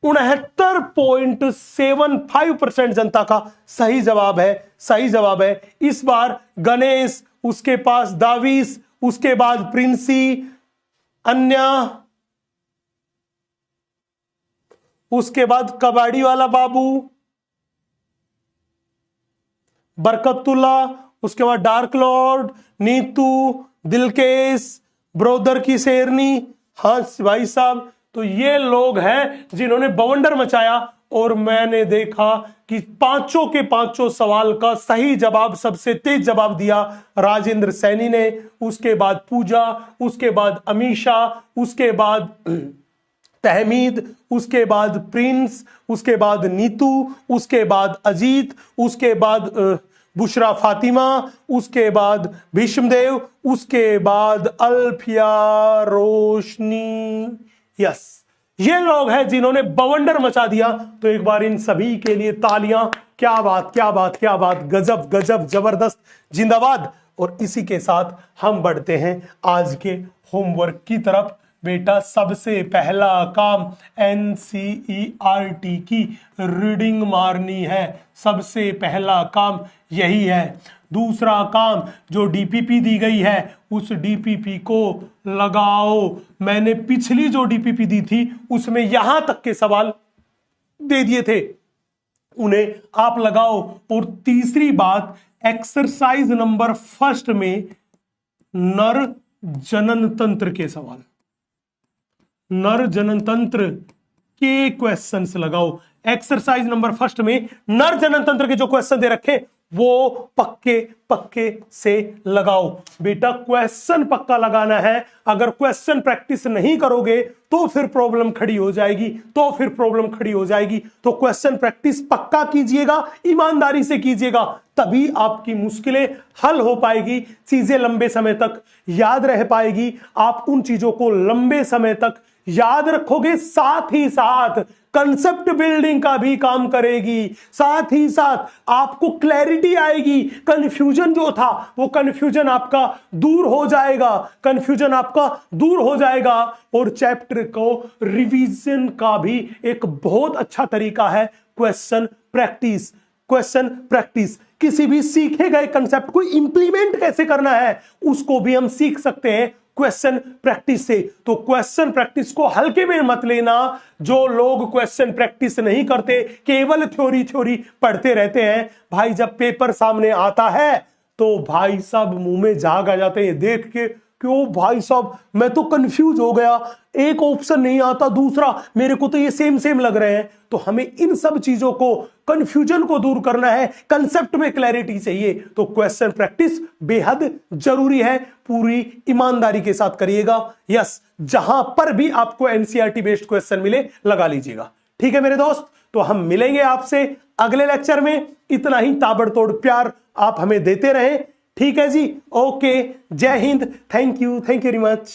69.75% जनता का सही जवाब है, सही जवाब है। इस बार गणेश, उसके पास दाविस, उसके बाद प्रिंसी, अन्य, उसके बाद कबाड़ी वाला बाबू, बरकतुल्ला, उसके बाद डार्क लॉर्ड, नीतू, दिलकेश, ब्रोदर की शेरनी। हाँ भाई साहब, तो ये लोग हैं जिन्होंने बवंडर मचाया, और मैंने देखा कि पांचों के पांचों सवाल का सही जवाब, सबसे तेज जवाब दिया राजेंद्र सैनी ने, उसके बाद पूजा, उसके बाद अमीशा, उसके बाद तहमीद, उसके बाद प्रिंस, उसके बाद नीतू, उसके बाद अजीत, उसके बाद बुशरा फातिमा, उसके बाद भीष्मदेव, उसके बाद अल्फिया रोशनी। यस, ये लोग हैं जिन्होंने बवंडर मचा दिया। तो एक बार इन सभी के लिए तालियां। क्या बात, क्या बात, क्या बात, गजब गजब, जबरदस्त, जिंदाबाद। और इसी के साथ हम बढ़ते हैं आज के होमवर्क की तरफ। बेटा, सबसे पहला काम NCERT की रीडिंग मारनी है, सबसे पहला काम यही है। दूसरा काम, जो DPP दी गई है उस DPP को लगाओ। मैंने पिछली जो DPP दी थी उसमें यहां तक के सवाल दे दिए थे, उन्हें आप लगाओ। और तीसरी बात, एक्सरसाइज नंबर 1 में नर जनन तंत्र के सवाल, नर जनन तंत्र के क्वेश्चंस लगाओ। एक्सरसाइज नंबर 1 में नर जनन तंत्र के जो क्वेश्चन दे रखे वो पक्के पक्के से लगाओ। बेटा, क्वेश्चन पक्का लगाना है। अगर क्वेश्चन प्रैक्टिस नहीं करोगे तो फिर प्रॉब्लम खड़ी हो जाएगी, तो फिर प्रॉब्लम खड़ी हो जाएगी। तो क्वेश्चन प्रैक्टिस पक्का कीजिएगा, ईमानदारी से कीजिएगा, तभी आपकी मुश्किलें हल हो पाएगी, चीजें लंबे समय तक याद रह पाएगी, आप उन चीजों को लंबे समय तक याद रखोगे। साथ ही साथ कंसेप्ट बिल्डिंग का भी काम करेगी, साथ ही साथ आपको क्लैरिटी आएगी, कंफ्यूजन कंफ्यूजन जो था वो कंफ्यूजन आपका दूर हो जाएगा, कंफ्यूजन आपका दूर हो जाएगा। और चैप्टर को रिवीजन का भी एक बहुत अच्छा तरीका है क्वेश्चन प्रैक्टिस। क्वेश्चन प्रैक्टिस, किसी भी सीखे गए कंसेप्ट को इंप्लीमेंट कैसे करना है उसको भी हम सीख सकते हैं क्वेश्चन प्रैक्टिस से। तो क्वेश्चन प्रैक्टिस को हल्के में मत लेना। जो लोग क्वेश्चन प्रैक्टिस नहीं करते, केवल थ्योरी थ्योरी पढ़ते रहते हैं, भाई जब पेपर सामने आता है तो भाई साहब मुंह में झाग आ जाते हैं देख के, क्यों भाई साहब मैं तो कंफ्यूज हो गया, एक ऑप्शन नहीं आता, दूसरा मेरे को तो ये सेम सेम लग रहे हैं। तो हमें इन सब चीजों को, कंफ्यूजन को दूर करना है, कंसेप्ट में क्लैरिटी चाहिए, तो क्वेश्चन प्रैक्टिस बेहद जरूरी है। पूरी ईमानदारी के साथ करिएगा। यस, जहां पर भी आपको एनसीईआरटी बेस्ड क्वेश्चन मिले लगा लीजिएगा। ठीक है मेरे दोस्त, तो हम मिलेंगे आपसे अगले लेक्चर में। इतना ही ताबड़तोड़ प्यार आप हमें देते रहें। ठीक है जी, ओके, जय Hind, thank you very much.